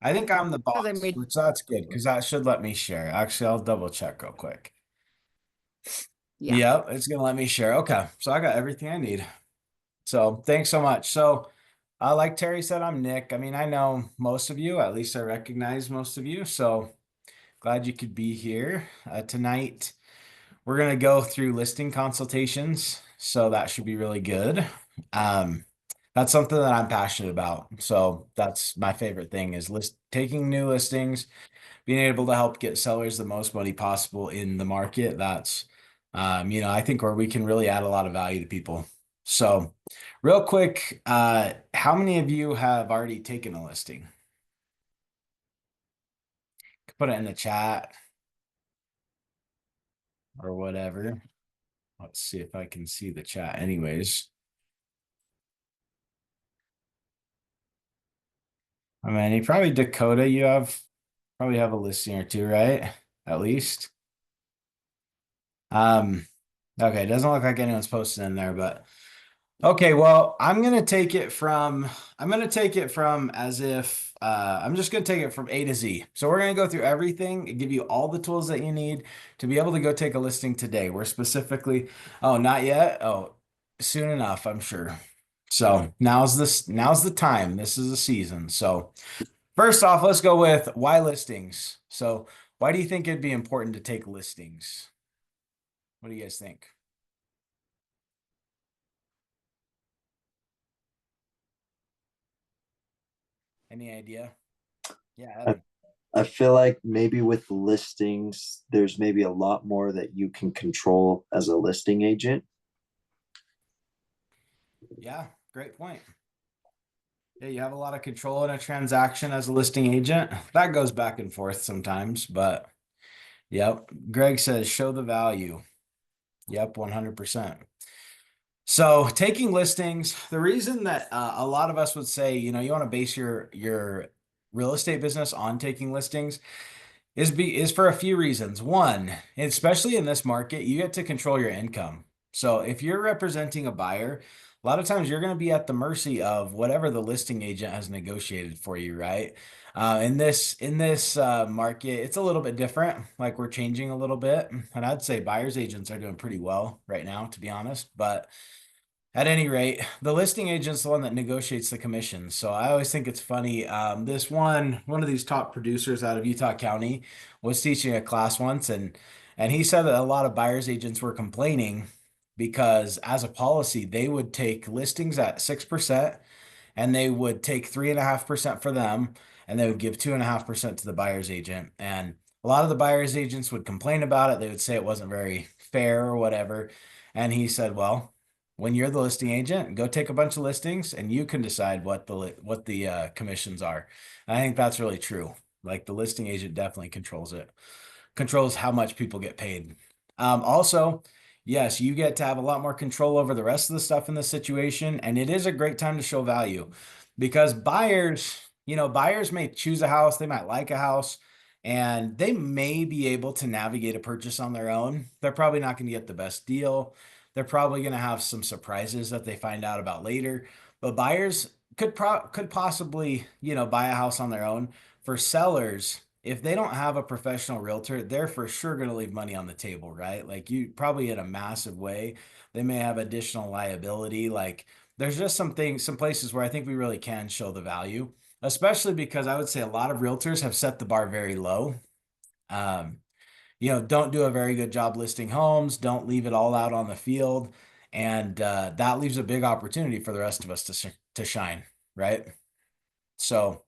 I think I'm the Because I boss, made, which that's good because that should let me share. Actually, I'll double check real quick. yeah. Yep, it's gonna let me share. Okay, so I got everything I need. So thanks so much. So, like Terry said, I'm Nick. I mean, I know most of you, at least I recognize most of you. So glad you could be here tonight. We're gonna go through listing consultations, so that should be really good. Um, that's something that I'm passionate about. So that's my favorite thing is taking new listings, being able to help get sellers the most money possible in the market. That's, I think where we can really add a lot of value to people. So, real quick, how many of you have already taken a listing? Put it in the chat or whatever. Let's see if I can see the chat. Anyways, I mean, you probably Dakota, you have probably have a listing or two, right? At least. Um, okay, it doesn't look like anyone's posted in there, but okay, well, I'm gonna take it from as if I'm just gonna take it from A to Z. So we're gonna go through everything and give you all the tools that you need to be able to go take a listing today. We're specifically, oh, not yet. Oh, soon enough, I'm sure. So now's the time. This is the season. So first off, let's go with why listings. So why do you think it'd be important to take listings? What do you guys think? Any idea? Yeah, I, Evan. I feel like maybe with listings, there's maybe a lot more that you can control as a listing agent. Yeah, great point. Yeah, you have a lot of control in a transaction as a listing agent. That goes back and forth sometimes, but yep. Greg says show the value. Yep, 100%. So taking listings, the reason that a lot of us would say, you want to base your real estate business on taking listings is for a few reasons. One, especially in this market, you get to control your income. So if you're representing a buyer, a lot of times you're going to be at the mercy of whatever the listing agent has negotiated for you, right? In this market, it's a little bit different. Like we're changing a little bit, and I'd say buyers agents are doing pretty well right now, to be honest. But at any rate, the listing agent's the one that negotiates the commissions. So I always think it's funny. This one of these top producers out of Utah County was teaching a class once, and he said that a lot of buyers agents were complaining because as a policy, they would take listings at 6% and they would take 3.5% for them, and they would give 2.5% to the buyer's agent. And a lot of the buyer's agents would complain about it. They would say it wasn't very fair or whatever. And he said, well, when you're the listing agent, go take a bunch of listings and you can decide what the commissions are. And I think that's really true. Like the listing agent definitely controls it, controls how much people get paid. Also, yes, you get to have a lot more control over the rest of the stuff in the situation, and it is a great time to show value because buyers may choose a house, they might like a house, and they may be able to navigate a purchase on their own. They're probably not going to get the best deal. They're probably going to have some surprises that they find out about later. But buyers could possibly, buy a house on their own. For sellers, if they don't have a professional realtor, they're for sure going to leave money on the table, right? Like you probably in a massive way. They may have additional liability. Like there's just some places where I think we really can show the value, especially because I would say a lot of realtors have set the bar very low. Um, don't do a very good job listing homes, don't leave it all out on the field. And that leaves a big opportunity for the rest of us to shine, right? So,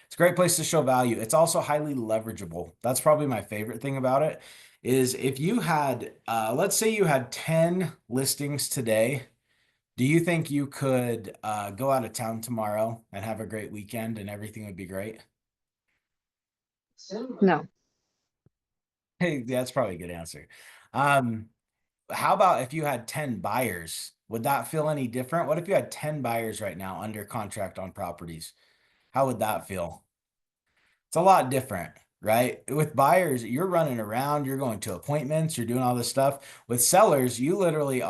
it's a great place to show value. It's also highly leverageable. That's probably my favorite thing about it is if you had, let's say you had 10 listings today, do you think you could go out of town tomorrow and have a great weekend and everything would be great? No. Hey, that's probably a good answer. Um, how about if you had 10 buyers? Would that feel any different? What if you had 10 buyers right now under contract on properties? How would that feel? It's a lot different, right? With buyers, you're running around, you're going to appointments, you're doing all this stuff. With sellers, you literally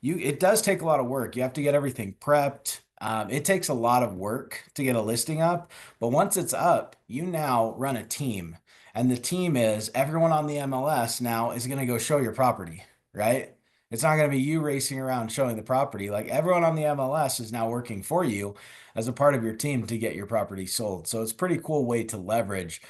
it does take a lot of work. You have to get everything prepped. It takes a lot of work to get a listing up, but once it's up, you now run a team. And the team is everyone on the MLS now is going to go show your property, right? It's not going to be you racing around showing the property. Like everyone on the MLS is now working for you as a part of your team to get your property sold. So it's a pretty cool way to leverage.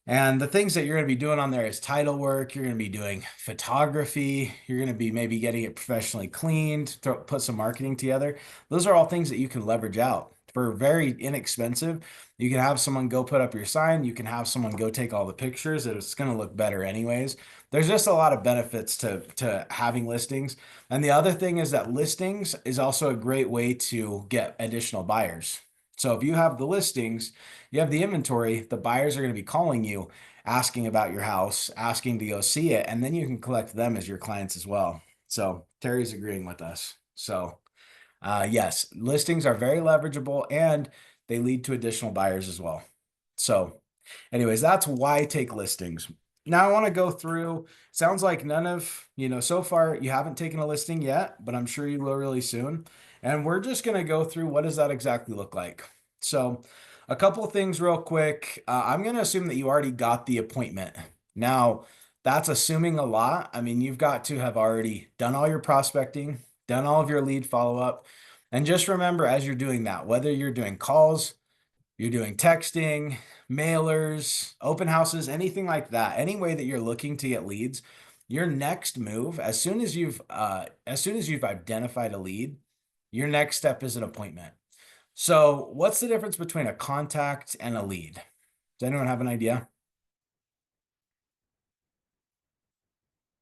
And the things that you're going to be doing on there is title work. You're going to be doing photography. You're going to be maybe getting it professionally cleaned, put some marketing together. Those are all things that you can leverage out for very inexpensive. You can have someone go put up your sign. You can have someone go take all the pictures. It's going to look better anyways. There's just a lot of benefits to having listings. And the other thing is that listings is also a great way to get additional buyers. So if you have the listings, you have the inventory, the buyers are going to be calling you, asking about your house, asking to go see it, and then you can collect them as your clients as well. So Terry's agreeing with us. So yes, listings are very leverageable and they lead to additional buyers as well. So anyways, that's why take listings. Now I want to go through, sounds like none of, so far you haven't taken a listing yet, but I'm sure you will really soon. And we're just going to go through what does that exactly look like. So a couple of things real quick. I'm going to assume that you already got the appointment. Now, that's assuming a lot. I mean, you've got to have already done all your prospecting, done all of your lead follow-up. And just remember, as you're doing that, whether you're doing calls, you're doing texting, mailers, open houses, anything like that, any way that you're looking to get leads, your next move, as soon as you've identified a lead, your next step is an appointment. So what's the difference between a contact and a lead? Does anyone have an idea?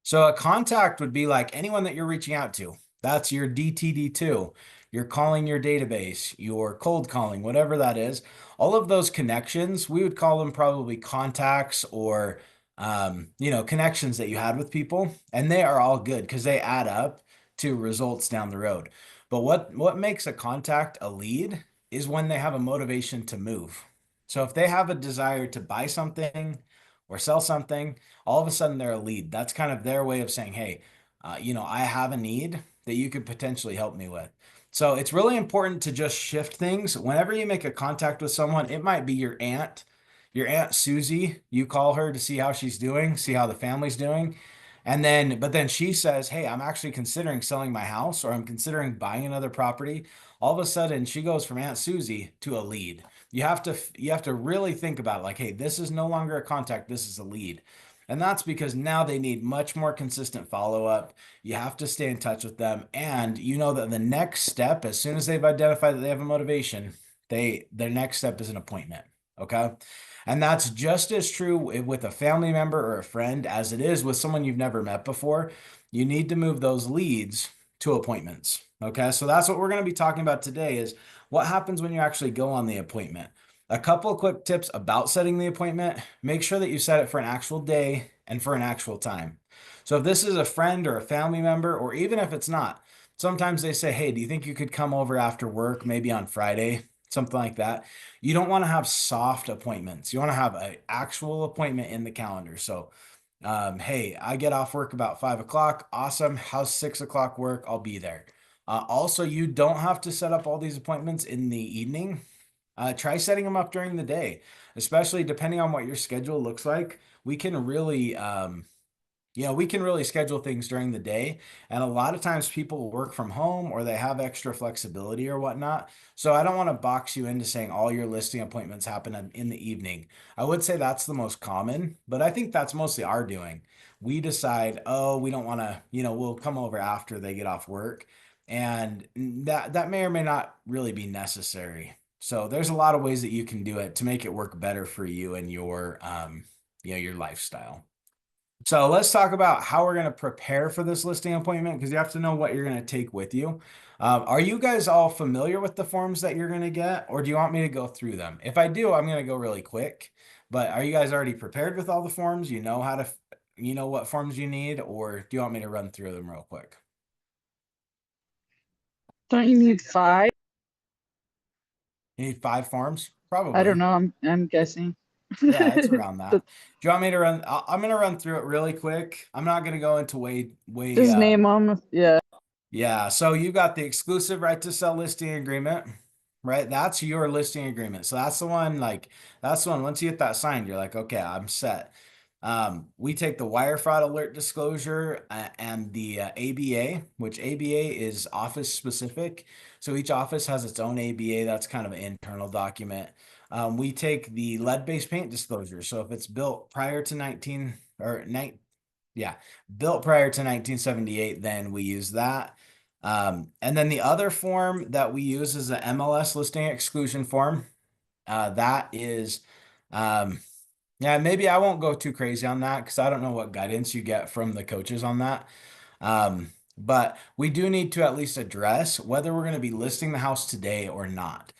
So a contact would be like anyone that you're reaching out to. That's your DTD2. You're calling your database, you're cold calling, whatever that is. All of those connections, we would call them probably contacts or connections that you had with people, and they are all good because they add up to results down the road. But what makes a contact a lead is when they have a motivation to move. So if they have a desire to buy something or sell something, all of a sudden they're a lead. That's kind of their way of saying, hey, I have a need that you could potentially help me with. So it's really important to just shift things. Whenever you make a contact with someone, it might be your Aunt Susie. You call her to see how she's doing, see how the family's doing. But then she says, hey, I'm actually considering selling my house or I'm considering buying another property. All of a sudden she goes from Aunt Susie to a lead. You have to really think about it like, hey, this is no longer a contact, this is a lead. And that's because now they need much more consistent follow-up. You have to stay in touch with them. And you know that the next step, as soon as they've identified that they have a motivation, their next step is an appointment. Okay. And that's just as true with a family member or a friend as it is with someone you've never met before. You need to move those leads to appointments. Okay. So that's what we're going to be talking about today is what happens when you actually go on the appointment. A couple of quick tips about setting the appointment. Make sure that you set it for an actual day and for an actual time. So if this is a friend or a family member, or even if it's not, sometimes they say, hey, do you think you could come over after work, maybe on Friday, something like that. You don't want to have soft appointments. You want to have an actual appointment in the calendar. So, hey, I get off work about 5 o'clock. Awesome. How's 6 o'clock work? I'll be there. Also, you don't have to set up all these appointments in the evening. Try setting them up during the day, especially depending on what your schedule looks like. We can really schedule things during the day. And a lot of times people work from home or they have extra flexibility or whatnot. So I don't want to box you into saying all your listing appointments happen in the evening. I would say that's the most common, but I think that's mostly our doing. We decide, oh, we don't want to, we'll come over after they get off work. And that may or may not really be necessary. So there's a lot of ways that you can do it to make it work better for you and your lifestyle. So let's talk about how we're going to prepare for this listing appointment because you have to know what you're going to take with you. Are you guys all familiar with the forms that you're going to get, or do you want me to go through them? If I do, I'm going to go really quick. But are you guys already prepared with all the forms? You know what forms you need, or do you want me to run through them real quick? Don't you need 5? You need 5 forms? Probably. I don't know. I'm guessing. Yeah, it's around that. Do you want me to run? I'm going to run through it really quick. I'm not going to go into way. Just name them. Yeah. Yeah, so you got the exclusive right to sell listing agreement. right? That's your listing agreement. So that's the one, like, that's the one, once you get that signed, you're like, okay, I'm set. We take the wire fraud alert disclosure and the ABA, which ABA is office specific. So each office has its own ABA. That's kind of an internal document. We take the lead-based paint disclosure. So if it's built prior to 19 or nine, yeah, built prior to 1978, then we use that. And then the other form that we use is the MLS listing exclusion form. That is, yeah, maybe I won't go too crazy on that because I don't know what guidance you get from the coaches on that. But we do need to at least address whether we're going to be listing the house today or not.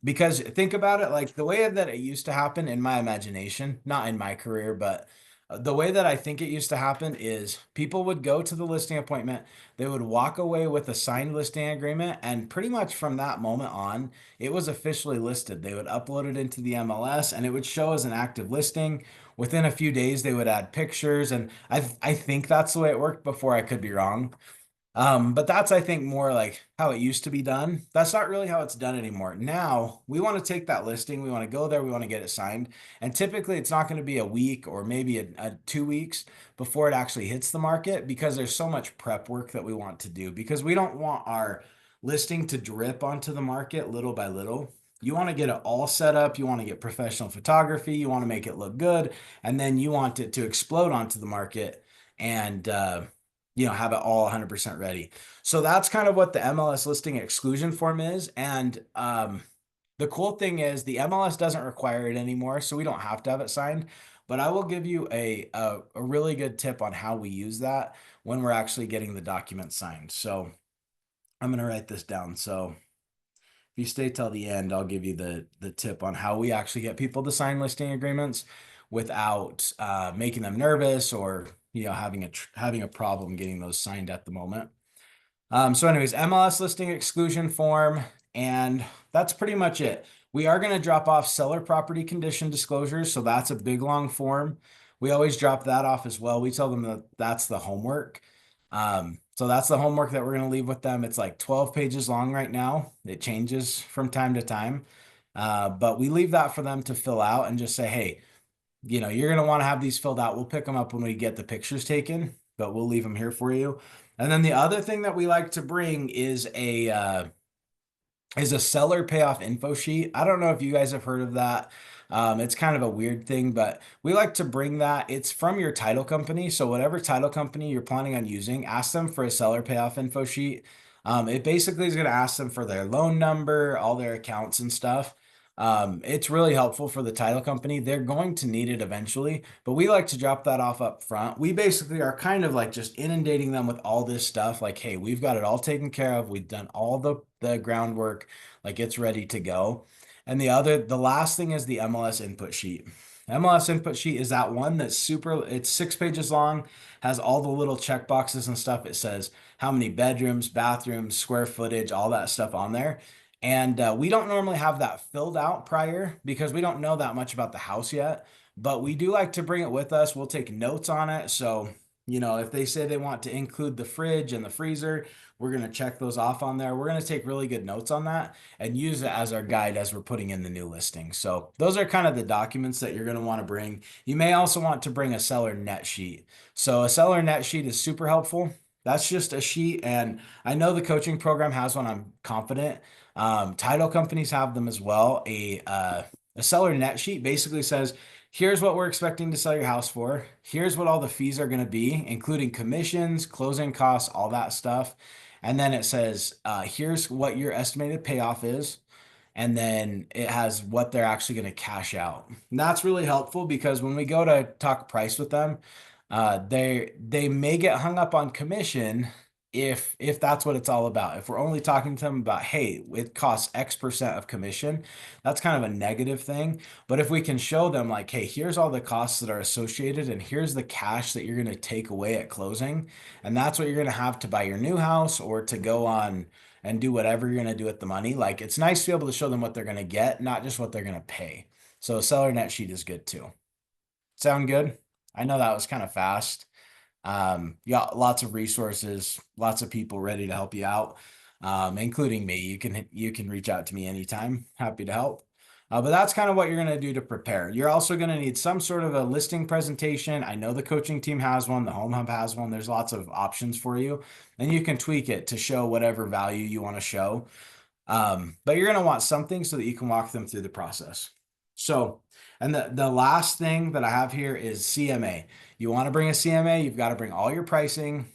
Because think about it, like the way that it used to happen in my imagination, not in my career, but the way that I think it used to happen is people would go to the listing appointment, they would walk away with a signed listing agreement, and pretty much from that moment on, it was officially listed. They would upload it into the MLS and it would show as an active listing. Within a few days, they would add pictures, and I think that's the way it worked before. I could be wrong. But that's, I think, more like how it used to be done. That's not really how it's done anymore. Now we want to take that listing, we want to go there, we want to get it signed. And typically it's not going to be a week or maybe a 2 weeks before it actually hits the market because there's so much prep work that we want to do because we don't want our listing to drip onto the market little by little. You want to get it all set up, you want to get professional photography, you want to make it look good, and then you want it to explode onto the market and have it all 100% ready. So that's kind of what the MLS listing exclusion form is. And the cool thing is the MLS doesn't require it anymore, so we don't have to have it signed. But I will give you a really good tip on how we use that when we're actually getting the document signed. So I'm going to write this down. So if you stay till the end, I'll give you the tip on how we actually get people to sign listing agreements without making them nervous or having a problem getting those signed at the moment. So anyways, MLS listing exclusion form, and that's pretty much it. We are going to drop off seller property condition disclosures, so that's a big long form. We always drop that off as well. We tell them that that's the homework. So that's the homework that we're going to leave with them. It's like 12 pages long right now. It changes from time to time. But we leave that for them to fill out and just say, hey, you're going to want to have these filled out. We'll pick them up when we get the pictures taken, but we'll leave them here for you. And then the other thing that we like to bring is a seller payoff info sheet. I don't know if you guys have heard of that. It's kind of a weird thing, but we like to bring that. It's from your title company. So whatever title company you're planning on using, ask them for a seller payoff info sheet. It basically is going to ask them for their loan number, all their accounts and stuff. It's really helpful for the title company. They're going to need it eventually, but we like to drop that off up front. We basically are kind of like just inundating them with all this stuff. Like, hey, we've got it all taken care of. We've done all the groundwork, like it's ready to go. And the last thing is the MLS input sheet. MLS input sheet is that one that's it's 6 pages long, has all the little check boxes and stuff. It says how many bedrooms, bathrooms, square footage, all that stuff on there. And we don't normally have that filled out prior because we don't know that much about the house yet, but we do like to bring it with us. We'll take notes on it. So, if they say they want to include the fridge and the freezer, we're going to check those off on there. We're going to take really good notes on that and use it as our guide as we're putting in the new listing. So those are kind of the documents that you're going to want to bring. You may also want to bring a seller net sheet. So a seller net sheet is super helpful. That's just a sheet. And I know the coaching program has one. I'm confident. Title companies have them as well. A seller net sheet basically says, here's what we're expecting to sell your house for. Here's what all the fees are going to be, including commissions, closing costs, all that stuff. And then it says, here's what your estimated payoff is. And then it has what they're actually going to cash out. And that's really helpful because when we go to talk price with them, they may get hung up on commission if that's what it's all about. If we're only talking to them about, hey, it costs X% of commission, that's kind of a negative thing. But if we can show them like, hey, here's all the costs that are associated and here's the cash that you're going to take away at closing, and that's what you're going to have to buy your new house or to go on and do whatever you're going to do with the money. Like it's nice to be able to show them what they're going to get, not just what they're going to pay. So a seller net sheet is good too. Sound good? I know that was kind of fast. You got lots of resources, lots of people ready to help you out. including me. You can reach out to me anytime. Happy to help. But that's kind of what you're going to do to prepare. You're also going to need some sort of a listing presentation. I know the coaching team has one, the Home Hub has one. There's lots of options for you, and you can tweak it to show whatever value you want to show. But you're going to want something so that you can walk them through the process. So, and the last thing that I have here is CMA. You want to bring a CMA, you've got to bring all your pricing.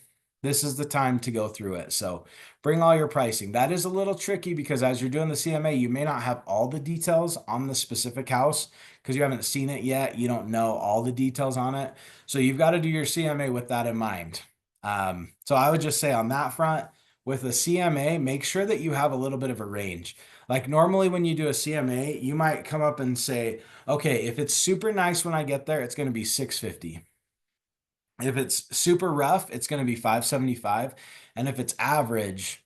This is the time to go through it. So bring all your pricing. That is a little tricky because as you're doing the CMA, you may not have all the details on the specific house because you haven't seen it yet. You don't know all the details on it. So you've got to do your CMA with that in mind. So I would just say on that front, with a CMA, make sure that you have a little bit of a range. Like normally when you do a CMA, you might come up and say, okay, if it's super nice when I get there, it's going to be 650. If it's super rough, it's going to be 575. And if it's average,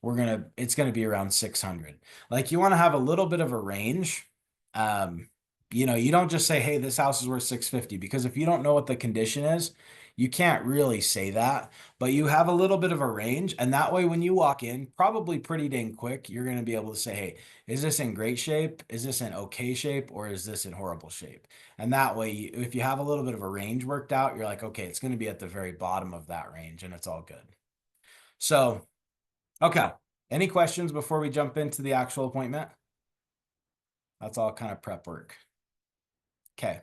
it's going to be around 600. Like you want to have a little bit of a range. You don't just say, hey, this house is worth 650 because if you don't know what the condition is, you can't really say that, but you have a little bit of a range. And that way, when you walk in, probably pretty dang quick, you're going to be able to say, hey, is this in great shape? Is this in okay shape? Or is this in horrible shape? And that way, if you have a little bit of a range worked out, you're like, okay, it's going to be at the very bottom of that range and it's all good. So, okay. Any questions before we jump into the actual appointment? That's all kind of prep work. Okay.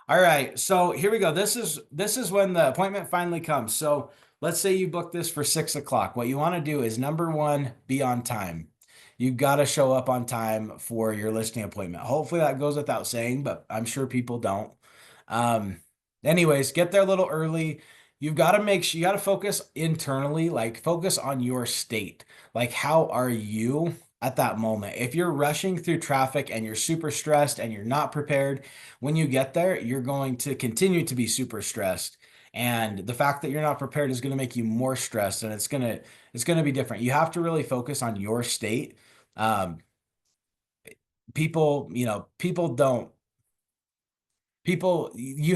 All right. So here we go. This is when the appointment finally comes. So let's say you book this for 6 o'clock. What you want to do is number one, be on time. You've got to show up on time for your listing appointment. Hopefully that goes without saying, but I'm sure people don't. Um, Anyways, get there a little early. You've got to make sure you got to focus internally, like focus on your state. Like, how are you at that moment? If you're rushing through traffic and you're super stressed and you're not prepared, when you get there, you're going to continue to be super stressed. And the fact that you're not prepared is going to make you more stressed and it's going to be different. You have to really focus on your state. Um, people, you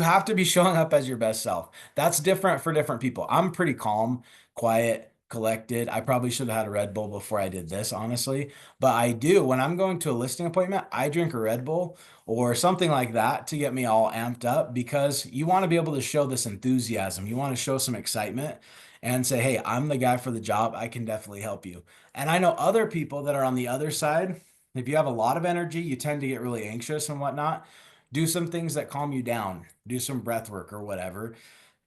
have to be showing up as your best self. That's different for different people. I'm pretty calm, quiet, collected. I probably should have had a Red Bull before I did this, honestly. But I do, when I'm going to a listing appointment, I drink a Red Bull or something like that to get me all amped up because you want to be able to show this enthusiasm. You want to show some excitement and say, hey, I'm the guy for the job. I can definitely help you. And I know other people that are on the other side. If you have a lot of energy, you tend to get really anxious and whatnot. Do some things that calm you down, do some breath work or whatever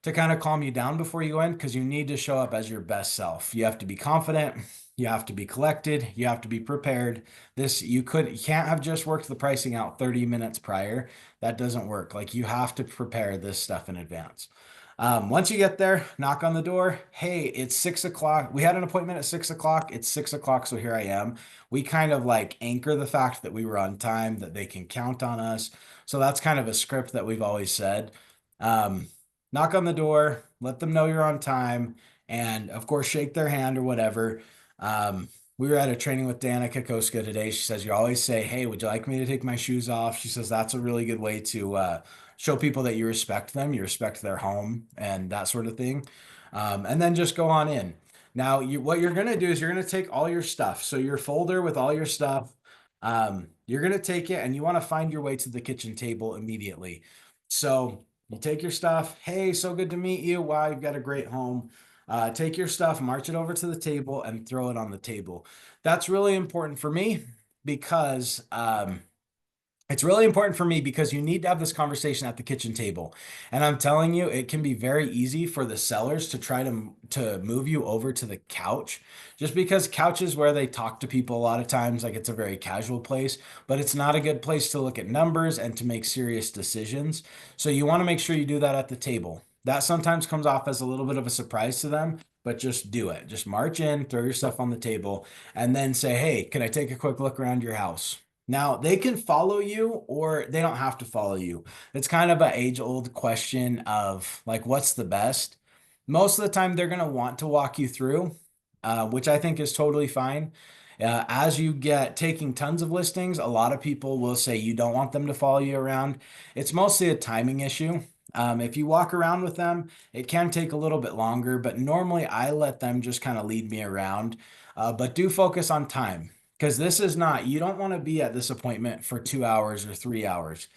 to kind of calm you down before you go in because you need to show up as your best self. You have to be confident, you have to be collected, you have to be prepared. You can't have just worked the pricing out 30 minutes prior. That doesn't work. Like you have to prepare this stuff in advance. Once you get there, knock on the door. Hey, it's 6 o'clock. We had an appointment at 6 o'clock. It's 6 o'clock, so here I am. We kind of like anchor the fact that we were on time, that they can count on us. So that's kind of a script that we've always said. Um, Knock on the door, let them know you're on time, and of course, shake their hand or whatever. We were at a training with Dana Kokoska today. She says, you always say, hey, would you like me to take my shoes off? She says, that's a really good way to show people that you respect them, you respect their home, and that sort of thing. And then just go on in. Now, what you're going to do is you're going to take all your stuff. So your folder with all your stuff, you're going to take it and you want to find your way to the kitchen table immediately. So you take your stuff. Hey, so good to meet you. Wow, you've got a great home. Take your stuff, march it over to the table, and throw it on the table. That's really important for me because it's really important for me because you need to have this conversation at the kitchen table. And I'm telling you, it can be very easy for the sellers to try to move you over to the couch just because couch is where they talk to people a lot of times. Like it's a very casual place, but it's not a good place to look at numbers and to make serious decisions. So you want to make sure you do that at the table. That sometimes comes off as a little bit of a surprise to them, but just do it. Just march in, throw your stuff on the table, and then say, hey, can I take a quick look around your house? Now, they can follow you or they don't have to follow you. It's kind of an age-old question of like, what's the best? Most of the time, they're going to want to walk you through, which I think is totally fine. As you get taking tons of listings, a lot of people will say you don't want them to follow you around. It's mostly a timing issue. If you walk around with them, it can take a little bit longer, but normally I let them just kind of lead me around. But do focus on time because this is not, you don't want to be at this appointment for 2 hours or 3 hours.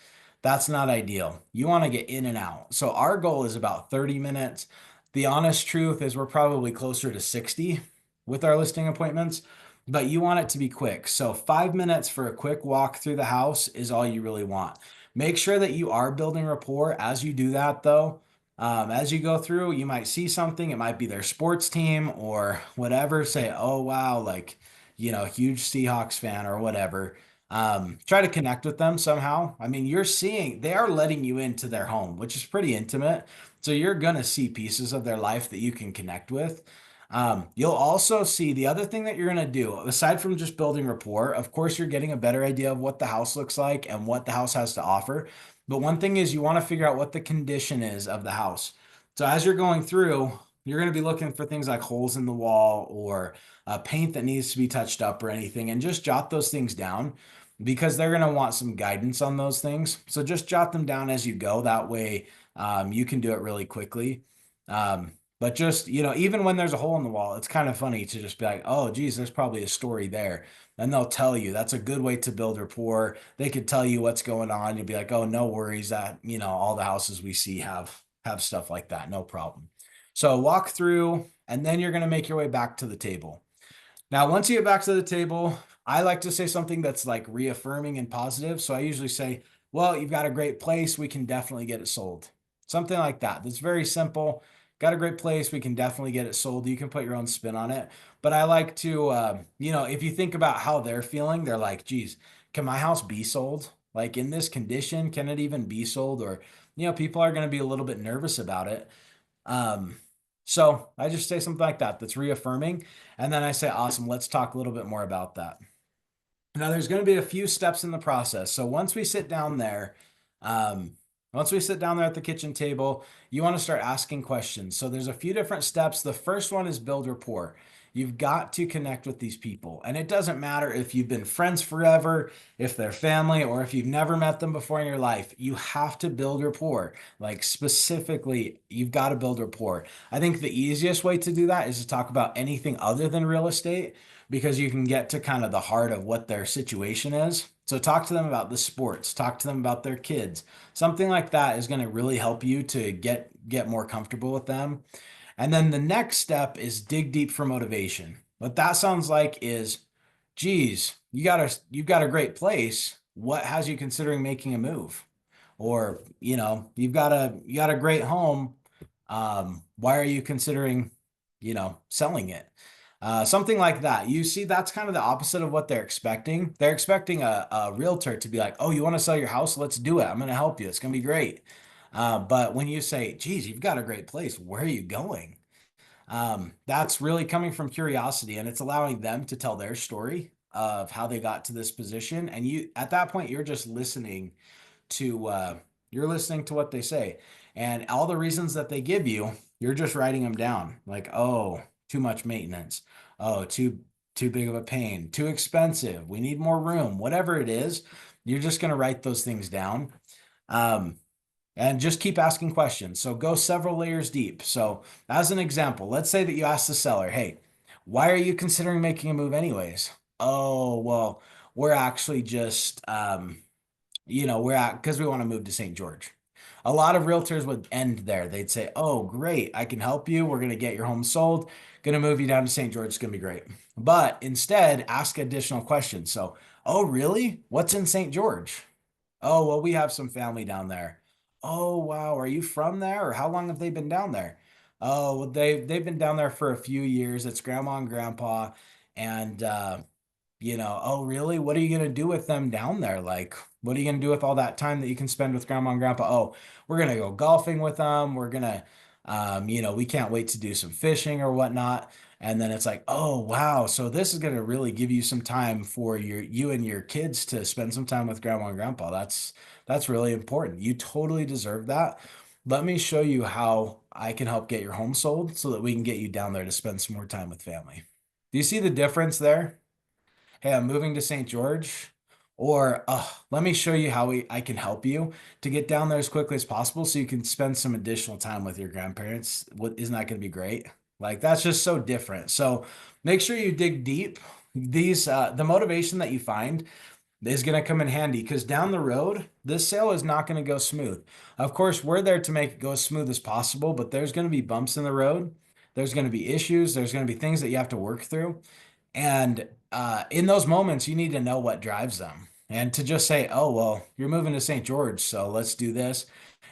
That's not ideal. You want to get in and out. So our goal is about 30 minutes. The honest truth is we're probably closer to 60 with our listing appointments, but you want it to be quick. So 5 minutes for a quick walk through the house is all you really want. Make sure that you are building rapport as you do that, though. As you go through, you might see something. It might be their sports team or whatever. Say, oh, wow, like, huge Seahawks fan or whatever. Try to connect with them somehow. I mean, they are letting you into their home, which is pretty intimate. So you're going to see pieces of their life that you can connect with. You'll also see the other thing that you're going to do, aside from just building rapport, of course, you're getting a better idea of what the house looks like and what the house has to offer. But one thing is you want to figure out what the condition is of the house. So as you're going through, you're going to be looking for things like holes in the wall or paint that needs to be touched up or anything, and just jot those things down because they're going to want some guidance on those things. So just jot them down as you go. That way, you can do it really quickly. But just, even when there's a hole in the wall, it's kind of funny to just be like, oh, geez, there's probably a story there. And they'll tell you. That's a good way to build rapport. They could tell you what's going on. You'll be like, oh, no worries, that, all the houses we see have stuff like that. No problem. So walk through, and then you're going to make your way back to the table. Now, once you get back to the table, I like to say something that's like reaffirming and positive. So I usually say, well, you've got a great place. We can definitely get it sold. Something like that. That's very simple. Got a great place. We can definitely get it sold. You can put your own spin on it. But I like to, if you think about how they're feeling, they're like, geez, can my house be sold? Like in this condition, can it even be sold? Or, people are going to be a little bit nervous about it. Um, so I just say something like that that's reaffirming. And then I say, awesome, let's talk a little bit more about that. Now, there's going to be a few steps in the process. So um, once we sit down there at the kitchen table, you want to start asking questions. So there's a few different steps. The first one is build rapport. You've got to connect with these people. And it doesn't matter if you've been friends forever, if they're family, or if you've never met them before in your life. You have to build rapport. Like specifically, you've got to build rapport. I think the easiest way to do that is to talk about anything other than real estate because you can get to kind of the heart of what their situation is. So talk to them about the sports, talk to them about their kids. Something like that is going to really help you to get more comfortable with them. And then the next step is dig deep for motivation. What that sounds like is, geez, you've got a great place. What has you considering making a move? Or, you got a great home. Why are you considering, selling it? Something like that. You see, that's kind of the opposite of what they're expecting. They're expecting a realtor to be like, oh, you want to sell your house? Let's do it. I'm going to help you. It's going to be great. But when you say, geez, you've got a great place, where are you going? That's really coming from curiosity, and it's allowing them to tell their story of how they got to this position. And at that point, to you're listening to what they say, and all the reasons that they give you, you're just writing them down. Like, oh, too much maintenance. Oh, too big of a pain. Too expensive. We need more room. Whatever it is, you're just going to write those things down. Um, and just keep asking questions. So go several layers deep. So, as an example, let's say that you ask the seller, hey, why are you considering making a move anyways? Oh, well, we're actually just, because we want to move to St. George. A lot of realtors would end there. They'd say, oh, great, I can help you. We're going to get your home sold. Going to move you down to St. George. It's going to be great. But instead, ask additional questions. So, oh, really? What's in St. George? Oh, well, we have some family down there. Oh, wow. Are you from there? Or how long have they been down there? Oh, well, they've been down there for a few years. It's grandma and grandpa. And oh, really? What are you going to do with them down there? Like, what are you going to do with all that time that you can spend with grandma and grandpa? Oh, we're going to go golfing with them. We're going to, we can't wait to do some fishing or whatnot. And then it's like, oh, wow. So this is going to really give you some time for you and your kids to spend some time with grandma and grandpa. That's really important. You totally deserve that. Let me show you how I can help get your home sold so that we can get you down there to spend some more time with family. Do you see the difference there? Hey, I'm moving to St. George. Or let me show you how I can help you to get down there as quickly as possible so you can spend some additional time with your grandparents. Isn't that going to be great? Like that's just so different. So make sure you dig deep. These the motivation that you find is going to come in handy because down the road, this sale is not going to go smooth. Of course, we're there to make it go as smooth as possible, but there's going to be bumps in the road. There's going to be issues. There's going to be things that you have to work through. And in those moments, you need to know what drives them. And to just say, oh, well, you're moving to St. George, so let's do this.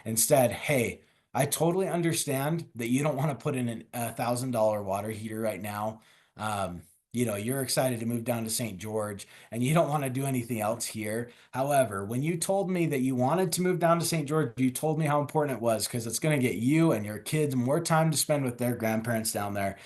Instead, hey, I totally understand that you don't want to put in $1,000 water heater right now. Um, you're excited to move down to St. George and you don't want to do anything else here. However, when you told me that you wanted to move down to St. George, you told me how important it was because it's going to get you and your kids more time to spend with their grandparents down there.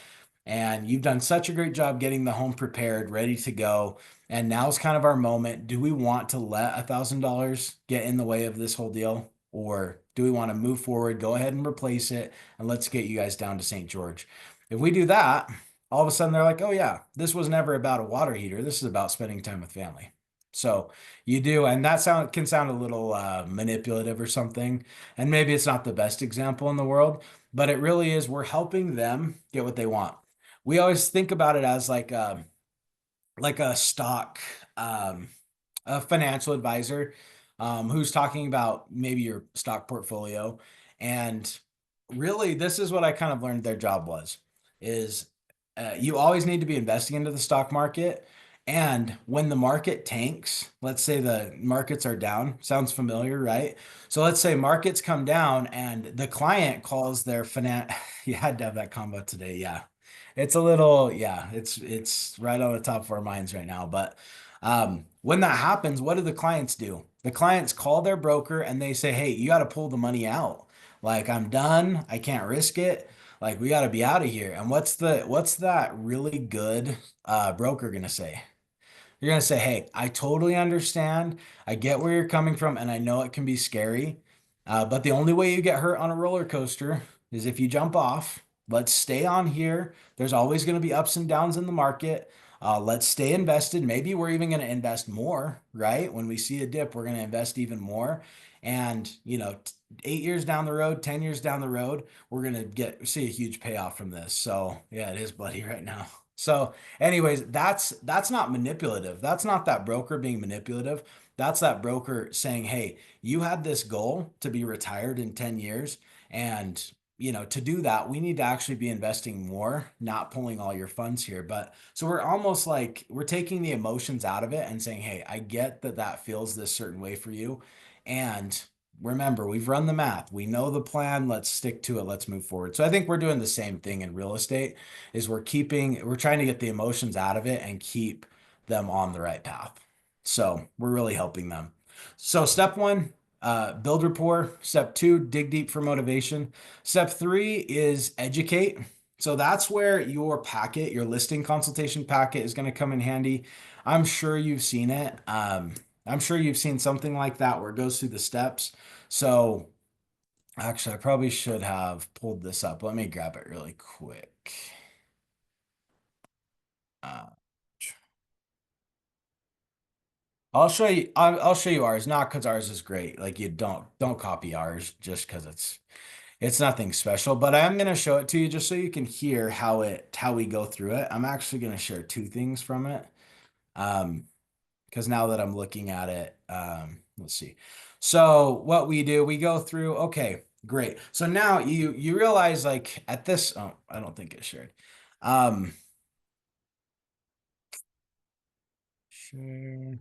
And you've done such a great job getting the home prepared, ready to go. And now's kind of our moment. Do we want to let $1,000 get in the way of this whole deal? Or do we want to move forward, go ahead and replace it, and let's get you guys down to St. George? If we do that, all of a sudden they're like, oh, yeah, this was never about a water heater. This is about spending time with family. So you do, and that can sound a little manipulative or something. And maybe it's not the best example in the world, but it really is. We're helping them get what they want. We always think about it as like a stock um, a financial advisor who's talking about maybe your stock portfolio. And really, this is what I kind of learned their job was is you always need to be investing into the stock market. And when the market tanks, let's say the markets are down, sounds familiar, right? So let's say markets come down and the client calls their finance. You had to have that combo today. Yeah. It's a little, yeah, it's right on the top of our minds right now. But when that happens, what do the clients do? The clients call their broker and they say, "Hey, you got to pull the money out. Like I'm done. I can't risk it. Like we got to be out of here." And what's that really good broker gonna say? You're going to say, hey, I totally understand. I get where you're coming from, and I know it can be scary. But the only way you get hurt on a roller coaster is if you jump off. Let's stay on here. There's always going to be ups and downs in the market. Let's stay invested. Maybe we're even going to invest more, right? When we see a dip, we're going to invest even more. And, 8 years down the road, 10 years down the road, we're going to see a huge payoff from this. So, yeah, it is bloody right now. So, anyways, that's not manipulative. That's not that broker being manipulative. That's that broker saying, "Hey, you had this goal to be retired in 10 years and to do that, we need to actually be investing more, not pulling all your funds here." But so we're almost like we're taking the emotions out of it and saying, "Hey, I get that that feels this certain way for you." And remember, we've run the math. We know the plan. Let's stick to it. Let's move forward. So I think we're doing the same thing in real estate is we're trying to get the emotions out of it and keep them on the right path. So we're really helping them. So step one, build rapport. Step two, dig deep for motivation. Step three is educate. So that's where your packet, your listing consultation packet is going to come in handy. I'm sure you've seen it. I'm sure you've seen something like that where it goes through the steps. So actually, I probably should have pulled this up. Let me grab it really quick. Uh, I'll show you ours, not because ours is great. Like you don't copy ours just because it's nothing special. But I am gonna show it to you just so you can hear how we go through it. I'm actually gonna share two things from it. Because now that I'm looking at it, let's see. So what we do, we go through, okay, great. So now you realize like at this, oh, I don't think it's shared. Share.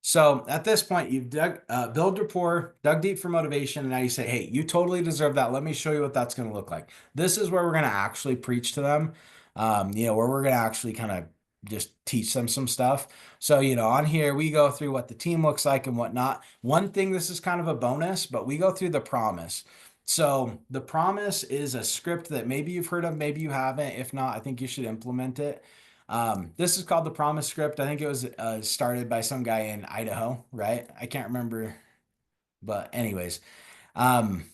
So at this point, you've build rapport, dug deep for motivation, and now you say, "Hey, you totally deserve that. Let me show you what that's going to look like." This is where we're going to actually preach to them, where we're going to actually kind of just teach them some stuff. So, on here we go through what the team looks like and whatnot. One thing, this is kind of a bonus, but we go through the promise. So the promise is a script that maybe you've heard of, maybe you haven't. If not, I think you should implement it. This is called the Promise Script. I think it was started by some guy in Idaho, right? I can't remember, but anyways, um,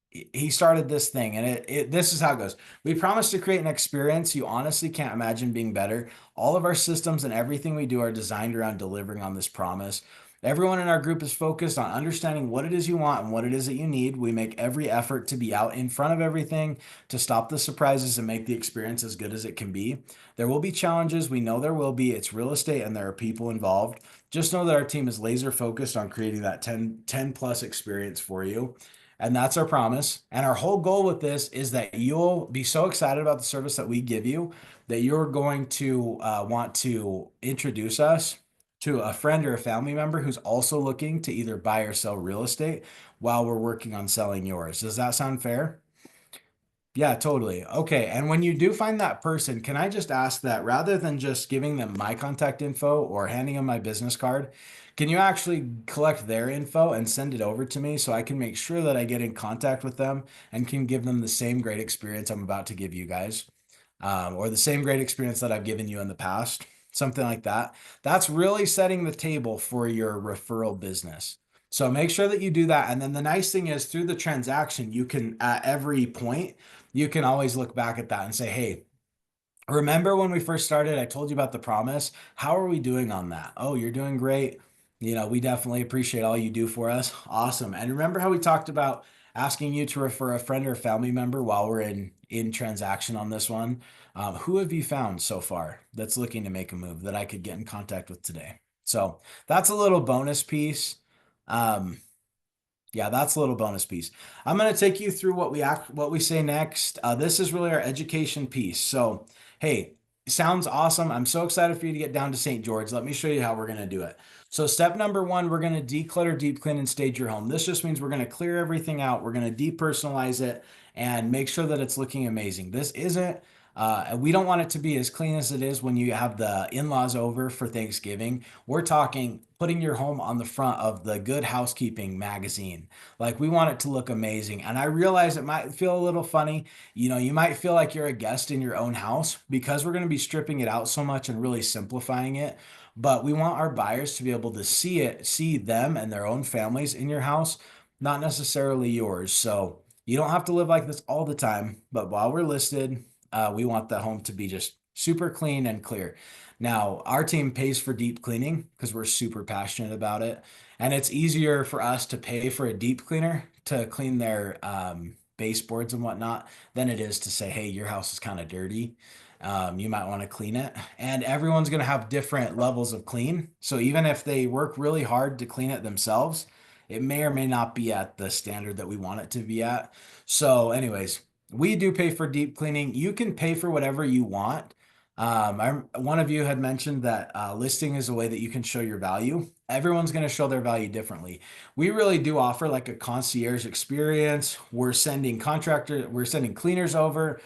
he started this thing, and this is how it goes. We promise to create an experience you honestly can't imagine being better. All of our systems and everything we do are designed around delivering on this promise. Everyone in our group is focused on understanding what it is you want and what it is that you need. We make every effort to be out in front of everything, to stop the surprises and make the experience as good as it can be. There will be challenges. We know there will be. It's real estate and there are people involved. Just know that our team is laser focused on creating that 10 plus experience for you. And that's our promise. And our whole goal with this is that you'll be so excited about the service that we give you that you're going to want to introduce us to a friend or a family member who's also looking to either buy or sell real estate while we're working on selling yours. Does that sound fair? Yeah, totally. Okay. And when you do find that person, can I just ask that rather than just giving them my contact info or handing them my business card, can you actually collect their info and send it over to me so I can make sure that I get in contact with them and can give them the same great experience I'm about to give you guys, or the same great experience that I've given you in the past? Something like that. That's really setting the table for your referral business. So make sure that you do that. And then the nice thing is through the transaction, you can at every point, you can always look back at that and say, hey, remember when we first started, I told you about the promise. How are we doing on that? Oh, you're doing great. We definitely appreciate all you do for us. Awesome. And remember how we talked about asking you to refer a friend or family member while we're in transaction on this one? Who have you found so far that's looking to make a move that I could get in contact with today? So that's a little bonus piece. Um, yeah, that's a little bonus piece. I'm going to take you through what we say next. This is really our education piece. So, hey, sounds awesome. I'm so excited for you to get down to St. George. Let me show you how we're going to do it. So, step number one, we're going to declutter, deep clean, and stage your home. This just means we're going to clear everything out. We're going to depersonalize it and make sure that it's looking amazing. This isn't we don't want it to be as clean as it is when you have the in-laws over for Thanksgiving. We're talking putting your home on the front of the Good Housekeeping magazine. Like we want it to look amazing. And I realize it might feel a little funny. You might feel like you're a guest in your own house because we're going to be stripping it out so much and really simplifying it. But we want our buyers to be able to see them and their own families in your house, not necessarily yours. So you don't have to live like this all the time, but while we're listed, we want the home to be just super clean and clear. Now, our team pays for deep cleaning because we're super passionate about it. And it's easier for us to pay for a deep cleaner to clean their baseboards and whatnot than it is to say, hey, your house is kind of dirty. You might want to clean it. And everyone's going to have different levels of clean. So even if they work really hard to clean it themselves, it may or may not be at the standard that we want it to be at. So, anyways, we do pay for deep cleaning. You can pay for whatever you want. One of you had mentioned that listing is a way that you can show your value. Everyone's going to show their value differently. We really do offer like a concierge experience. We're sending cleaners over.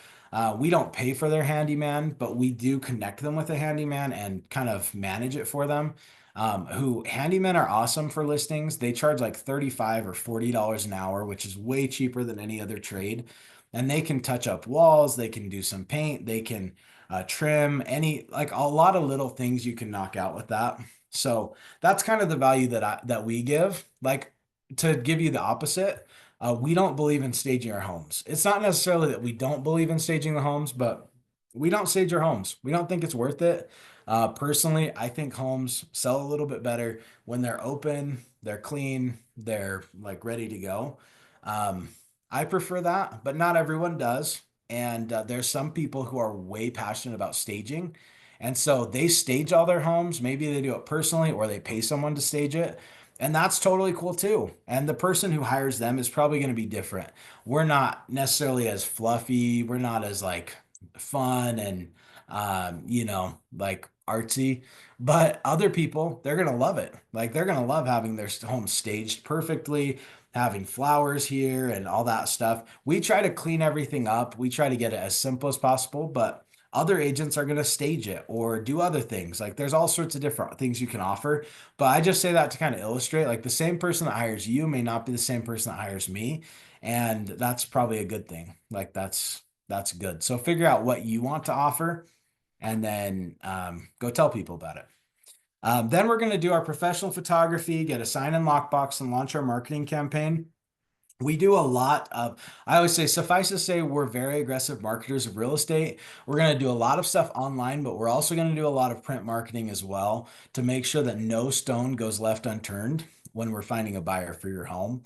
We don't pay for their handyman, but we do connect them with a handyman and kind of manage it for them. Who handymen are awesome for listings. They charge like $35 or $40 an hour, which is way cheaper than any other trade. And they can touch up walls, they can do some paint, they can trim, like a lot of little things you can knock out with that. So that's kind of the value that we give. Like to give you the opposite, we don't believe in staging our homes. It's not necessarily that we don't believe in staging the homes, but we don't stage our homes. We don't think it's worth it. Personally, I think homes sell a little bit better when they're open, they're clean, they're like ready to go. Um, I prefer that, but not everyone does. And there's some people who are way passionate about staging. And so they stage all their homes. Maybe they do it personally or they pay someone to stage it. And that's totally cool too. And the person who hires them is probably going to be different. We're not necessarily as fluffy. We're not as like fun and, like artsy. But other people, they're going to love it. Like they're going to love having their home staged perfectly, having flowers here and all that stuff. We try to clean everything up. We try to get it as simple as possible, but other agents are going to stage it or do other things. Like there's all sorts of different things you can offer. But I just say that to kind of illustrate like the same person that hires you may not be the same person that hires me. And that's probably a good thing. Like that's good. So figure out what you want to offer and then go tell people about it. Then we're going to do our professional photography, get a sign in lockbox, and launch our marketing campaign. We do a lot of, I always say, suffice to say, we're very aggressive marketers of real estate. We're going to do a lot of stuff online, but we're also going to do a lot of print marketing as well to make sure that no stone goes left unturned when we're finding a buyer for your home.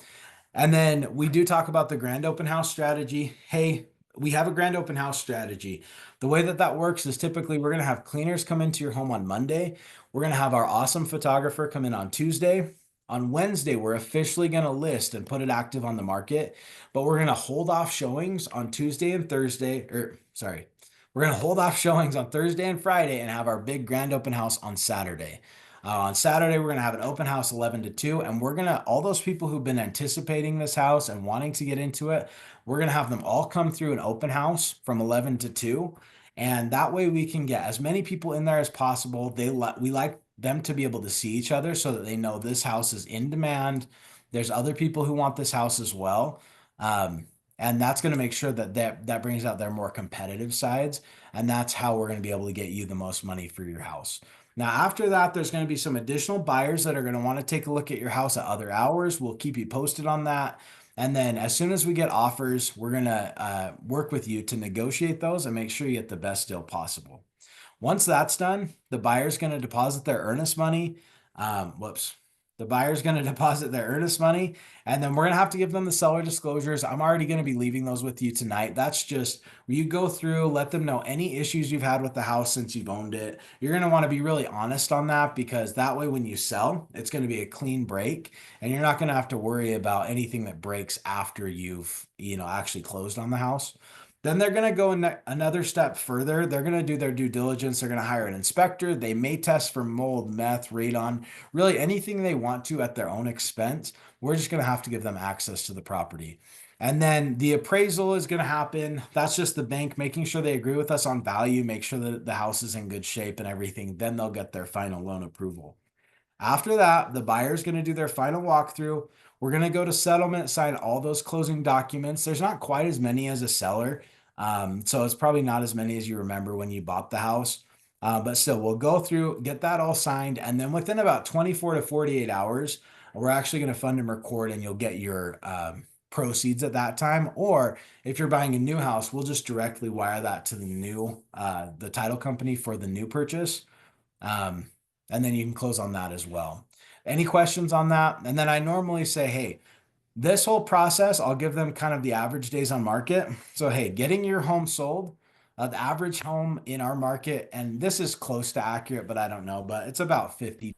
And then we do talk about the grand open house strategy. Hey, we have a grand open house strategy. The way that that works is typically we're going to have cleaners come into your home on Monday. We're going to have our awesome photographer come in on Tuesday. On Wednesday, we're officially going to list and put it active on the market, but we're going to hold off showings on Tuesday and Thursday, or sorry, we're going to hold off showings on Thursday and Friday and have our big grand open house on Saturday. On Saturday, we're going to have an open house 11 to 2, and we're going to, all those people who've been anticipating this house and wanting to get into it, we're going to have them all come through an open house from 11 to 2. And that way we can get as many people in there as possible. We like them to be able to see each other so that they know this house is in demand. There's other people who want this house as well. Um, and that's going to make sure that brings out their more competitive sides. And that's how we're going to be able to get you the most money for your house. Now, after that, there's going to be some additional buyers that are going to want to take a look at your house at other hours. We'll keep you posted on that. And then as soon as we get offers, we're going to work with you to negotiate those and make sure you get the best deal possible. Once that's done, the buyer's going to deposit their earnest money. Whoops. The buyer's going to deposit their earnest money, and then we're going to have to give them the seller disclosures. I'm already going to be leaving those with you tonight. That's just where you go through, let them know any issues you've had with the house since you've owned it. You're going to want to be really honest on that because that way, when you sell, it's going to be a clean break, and you're not going to have to worry about anything that breaks after you've, actually closed on the house. Then they're going to go another step further. They're going to do their due diligence. They're going to hire an inspector. They may test for mold, meth, radon, really anything they want to at their own expense. We're just going to have to give them access to the property. And then the appraisal is going to happen. That's just the bank making sure they agree with us on value, make sure that the house is in good shape and everything. Then they'll get their final loan approval. After that, the buyer's going to do their final walkthrough. We're going to go to settlement, sign all those closing documents. There's not quite as many as a seller. So it's probably not as many as you remember when you bought the house. But still, we'll go through, get that all signed. And then within about 24 to 48 hours, we're actually going to fund and record, and you'll get your proceeds at that time. Or if you're buying a new house, we'll just directly wire that to the title company for the new purchase. Um, and then you can close on that as well. Any questions on that? And then I normally say, hey, this whole process, I'll give them kind of the average days on market. So, hey, getting your home sold, the average home in our market, and this is close to accurate, but I don't know, but it's about 50.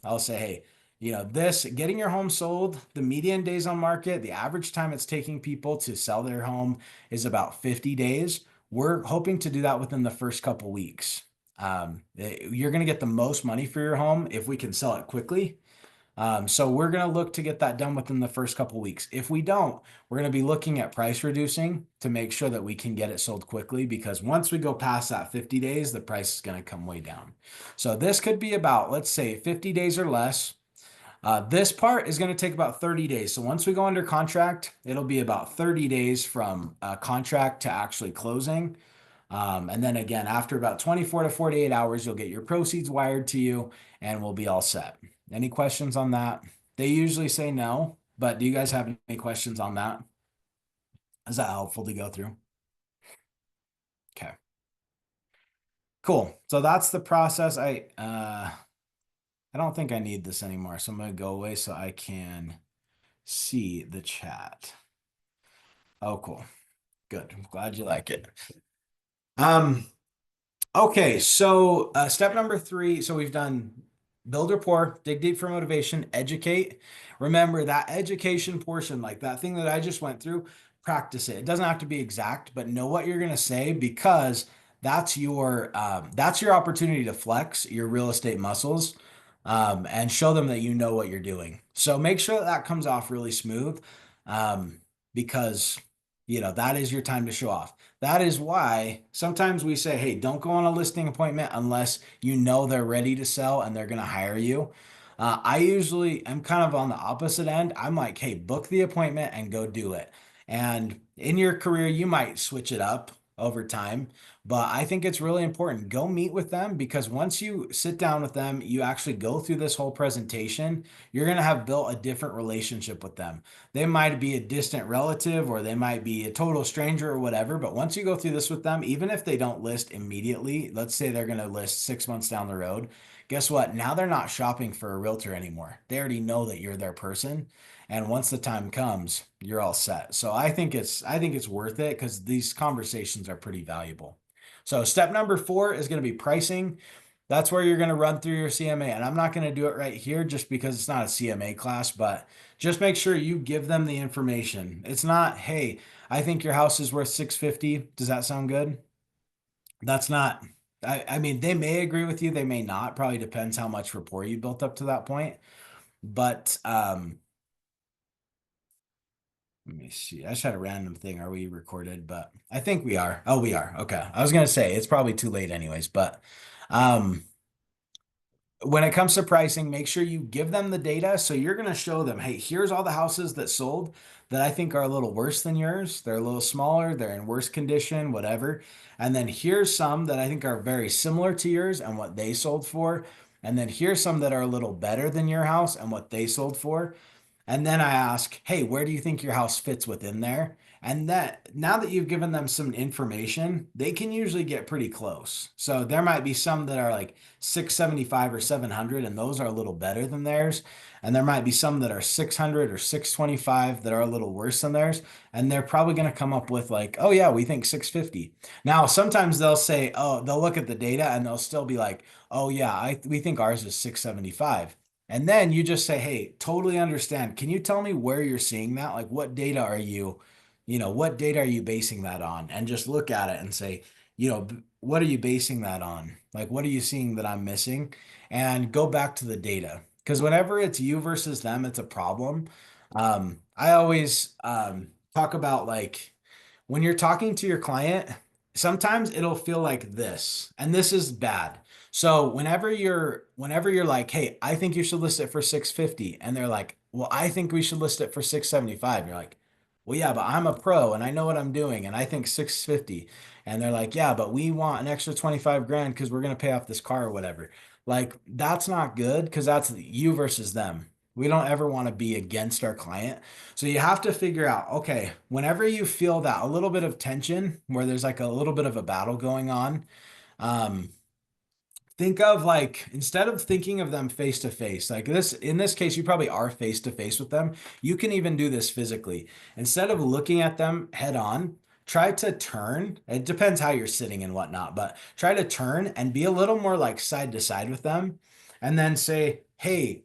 I'll say, hey, this getting your home sold, the median days on market, the average time it's taking people to sell their home is about 50 days. We're hoping to do that within the first couple weeks. You're going to get the most money for your home if we can sell it quickly. So we're going to look to get that done within the first couple weeks. If we don't, we're going to be looking at price reducing to make sure that we can get it sold quickly, because once we go past that 50 days, the price is going to come way down. So this could be about, let's say, 50 days or less. This part is going to take about 30 days. So once we go under contract, it'll be about 30 days from contract to actually closing. And then again, after about 24 to 48 hours, you'll get your proceeds wired to you and we'll be all set. Any questions on that? They usually say no, but do you guys have any questions on that? Is that helpful to go through? Okay. Cool. So that's the process. I don't think I need this anymore. So I'm going to go away so I can see the chat. Oh, cool. Good. I'm glad you like it. Okay, so step number 3. So we've done build rapport, dig deep for motivation, educate. Remember that education portion, like that thing that I just went through, practice it. It doesn't have to be exact, but know what you're going to say, because that's your opportunity to flex your real estate muscles, and show them that you know what you're doing. So make sure that comes off really smooth, because that is your time to show off. That is why sometimes we say, hey, don't go on a listing appointment unless you know they're ready to sell and they're going to hire you. I usually am kind of on the opposite end. I'm like, hey, book the appointment and go do it. And in your career, you might switch it up. over time. But I think it's really important. Go meet with them, because once you sit down with them, you actually go through this whole presentation, you're going to have built a different relationship with them. They might be a distant relative or they might be a total stranger or whatever. But once you go through this with them, even if they don't list immediately, let's say they're going to list 6 months down the road, guess what? Now they're not shopping for a realtor anymore. They already know that you're their person. And once the time comes, you're all set. So I think it's worth it, because these conversations are pretty valuable. So step number 4 is going to be pricing. That's where you're going to run through your CMA. And I'm not going to do it right here just because it's not a CMA class, but just make sure you give them the information. It's not, hey, I think your house is worth 650. Does that sound good? That's not, I mean, they may agree with you, they may not. Probably depends how much rapport you built up to that point. But let me see. I just had a random thing. Are we recorded? But I think we are. Oh, we are. Okay. I was gonna say it's probably too late anyways, but um when it comes to pricing, make sure you give them the data. So you're going to show them, hey, here's all the houses that sold that I think are a little worse than yours. They're a little smaller, they're in worse condition, whatever. And then here's some that I think are very similar to yours and what they sold for. And then here's some that are a little better than your house and what they sold for. And then I ask, hey, where do you think your house fits within there? And that now that you've given them some information, they can usually get pretty close. So there might be some that are like 675 or 700, and those are a little better than theirs. And there might be some that are 600 or 625 that are a little worse than theirs. And they're probably going to come up with like, oh, yeah, we think 650. Now, sometimes they'll say, oh, they'll look at the data and they'll still be like, oh, yeah, we think ours is 675. And then you just say, hey, totally understand. Can you tell me where you're seeing that? Like, what data are what data are you basing that on? And just look at it and say, what are you basing that on? Like, what are you seeing that I'm missing? And go back to the data. Because whenever it's you versus them, it's a problem. I always talk about like when you're talking to your client, sometimes it'll feel like this, and this is bad. So whenever you're like, hey, I think you should list it for 650, and they're like, well, I think we should list it for 675. You're like, well, yeah, but I'm a pro and I know what I'm doing, and I think 650. And they're like, yeah, but we want an extra 25 grand because we're gonna pay off this car or whatever. Like, that's not good, because that's you versus them. We don't ever want to be against our client. So you have to figure out, okay, whenever you feel that a little bit of tension where there's like a little bit of a battle going on, um, think of like, instead of thinking of them face to face, like this, in this case, you probably are face to face with them. You can even do this physically. Instead of looking at them head on, try to turn. It depends how you're sitting and whatnot, but try to turn and be a little more like side to side with them. And then say, hey,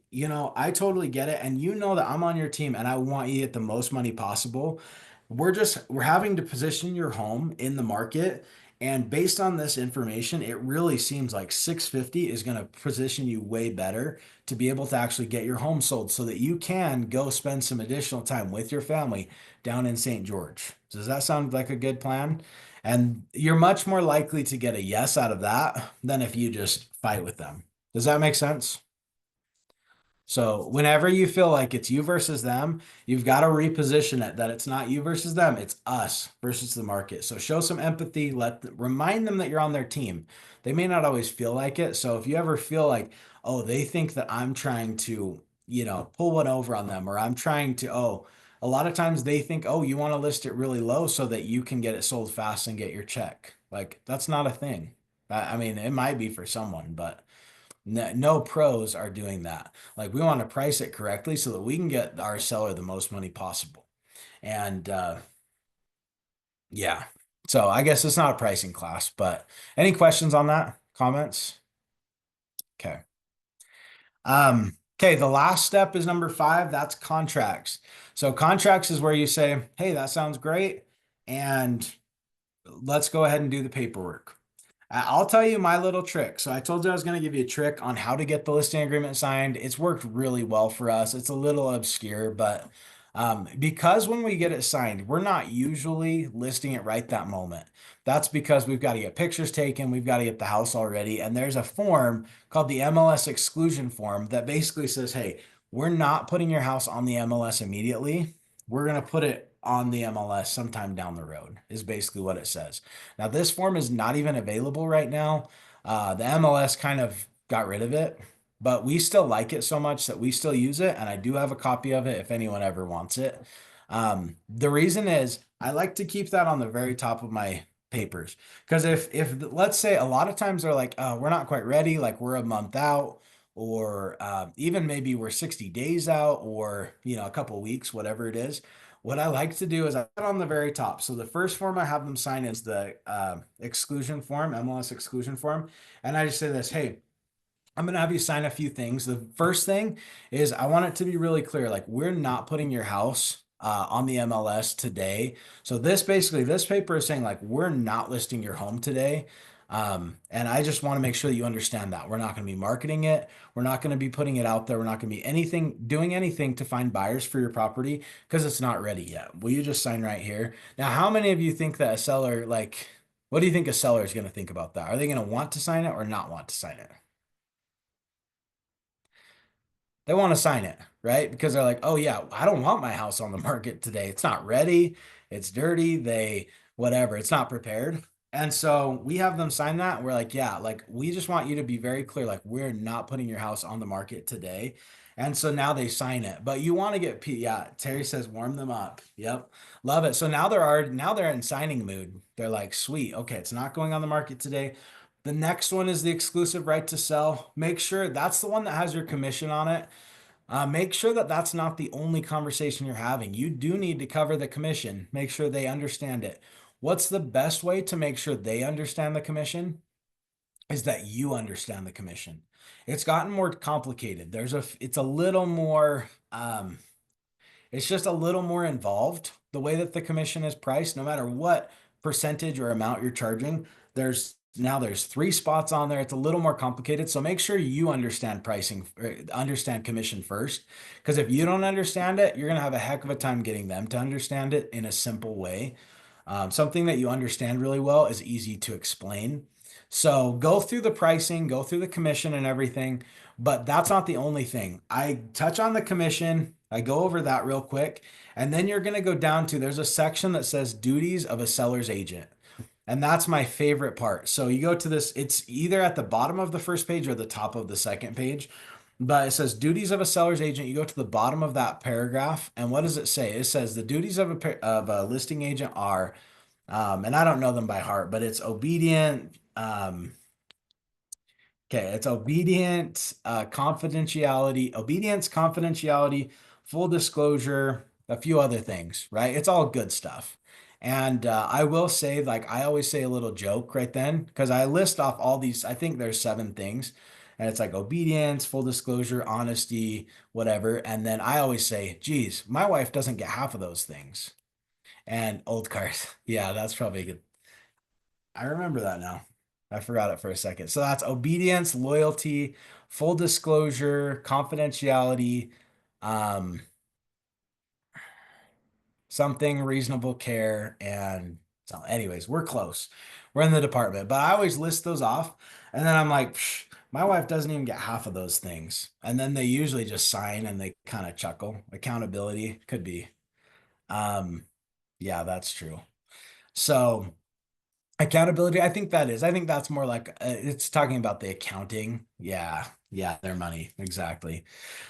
I totally get it. And you know that I'm on your team and I want you to get the most money possible. We're having to position your home in the market, and based on this information, it really seems like 650 is going to position you way better to be able to actually get your home sold so that you can go spend some additional time with your family down in St. George. Does that sound like a good plan? And you're much more likely to get a yes out of that than if you just fight with them. Does that make sense? So whenever you feel like it's you versus them, you've got to reposition it that it's not you versus them, it's us versus the market. So show some empathy, remind them that you're on their team. They may not always feel like it. So if you ever feel like, oh, they think that I'm trying to, pull one over on them, or I'm trying to, a lot of times they think, oh, you want to list it really low so that you can get it sold fast and get your check. Like, that's not a thing. I mean, it might be for someone, but no pros are doing that. Like, we want to price it correctly so that we can get our seller the most money possible. And yeah, so I guess it's not a pricing class, but any questions on that? Comments? Okay. Okay, the last step is number 5. That's contracts. So contracts is where you say, hey, that sounds great, and let's go ahead and do the paperwork. I'll tell you my little trick. So I told you I was going to give you a trick on how to get the listing agreement signed. It's worked really well for us. It's a little obscure, but because when we get it signed, we're not usually listing it right that moment. That's because we've got to get pictures taken. We've got to get the house all ready. And there's a form called the MLS exclusion form that basically says, hey, we're not putting your house on the MLS immediately. We're going to put it on the MLS sometime down the road, is basically what it says. Now, this form is not even available right now. The MLS kind of got rid of it, but we still like it so much that we still use it. And I do have a copy of it if anyone ever wants it. The reason is I like to keep that on the very top of my papers. Because if let's say a lot of times they're like, oh, we're not quite ready, like we're a month out, or even maybe we're 60 days out, or a couple of weeks, whatever it is. What I like to do is I put it on the very top. So the first form I have them sign is the exclusion form, MLS exclusion form. And I just say this, hey, I'm going to have you sign a few things. The first thing is I want it to be really clear, like we're not putting your house on the MLS today. So this paper is saying like we're not listing your home today. And I just want to make sure that you understand that we're not going to be marketing it. We're not going to be putting it out there. We're not going to be doing anything to find buyers for your property because it's not ready yet. Will you just sign right here? Now, how many of you think that a seller, like, what do you think a seller is going to think about that? Are they going to want to sign it or not want to sign it? They want to sign it, right? Because they're like, oh yeah, I don't want my house on the market today. It's not ready. It's dirty. Whatever, it's not prepared. And so we have them sign that. We're like, yeah, like we just want you to be very clear, like we're not putting your house on the market today. And so now they sign it, but you want to yeah, Terry says warm them up. Yep. Love it. So now they're in signing mood. They're like, sweet. Okay. It's not going on the market today. The next one is the exclusive right to sell. Make sure that's the one that has your commission on it. Make sure that that's not the only conversation you're having. You do need to cover the commission. Make sure they understand it. What's the best way to make sure they understand the commission? Is that you understand the commission. It's gotten more complicated. It's a little more, it's just a little more involved. The way that the commission is priced, no matter what percentage or amount you're charging, there's three spots on there. It's a little more complicated. So make sure you understand pricing, understand commission first. Because if you don't understand it, you're going to have a heck of a time getting them to understand it in a simple way. Something that you understand really well is easy to explain. So go through the pricing, go through the commission and everything, but that's not the only thing. I touch on the commission, I go over that real quick, and then you're going to go down to there's a section that says duties of a seller's agent. And that's my favorite part. So you go to this, it's either at the bottom of the first page or the top of the second page, but it says duties of a seller's agent. You go to the bottom of that paragraph, and what does it say? It says the duties of a listing agent are, and I don't know them by heart, but it's obedient. Okay, it's obedience, confidentiality, full disclosure, a few other things, right? It's all good stuff. And I will say, like, I always say a little joke right then, because I list off all these, I think there's 7 things, and it's like obedience, full disclosure, honesty, whatever. And then I always say, geez, my wife doesn't get half of those things. And old cars. Yeah, that's probably good. I remember that now. I forgot it for a second. So that's obedience, loyalty, full disclosure, confidentiality, um, something reasonable care, and so anyways, we're close. We're in the department, but I always list those off, and then I'm like, "Psh, my wife doesn't even get half of those things. And then they usually just sign and they kind of chuckle. Accountability could be. Um, yeah, that's true. So accountability, I think that's more like it's talking about the accounting. Yeah, yeah, their money. Exactly.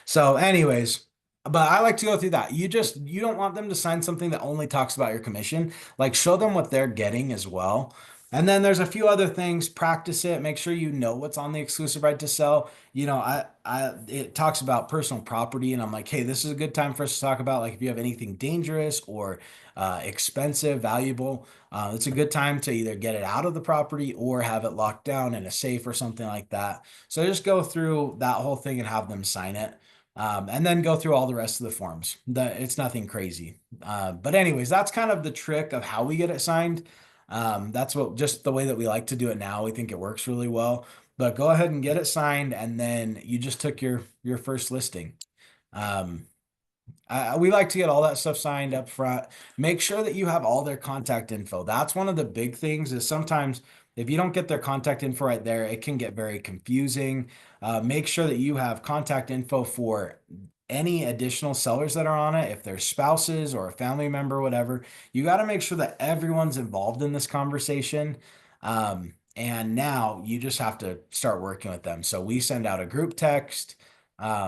So, anyways, but I like to go through that. You don't want them to sign something that only talks about your commission. Like show them what they're getting as well. And then there's a few other things. Practice it. Make sure you know what's on the exclusive right to sell. It talks about personal property, and I'm like, hey, this is a good time for us to talk about like if you have anything dangerous or expensive, valuable. It's a good time to either get it out of the property or have it locked down in a safe or something like that. So just go through that whole thing and have them sign it. And then go through all the rest of the forms. It's nothing crazy. But anyways, that's kind of the trick of how we get it signed. That's just the way that we like to do it now. We think it works really well. But go ahead and get it signed, and then you just took your first listing. Um, we like to get all that stuff signed up front. Make sure that you have all their contact info. That's one of the big things is sometimes if you don't get their contact info right there, it can get very confusing. Make sure that you have contact info for any additional sellers that are on it, if they're spouses or a family member, whatever, you got to make sure that everyone's involved in this conversation. And now you just have to start working with them. So we send out a group text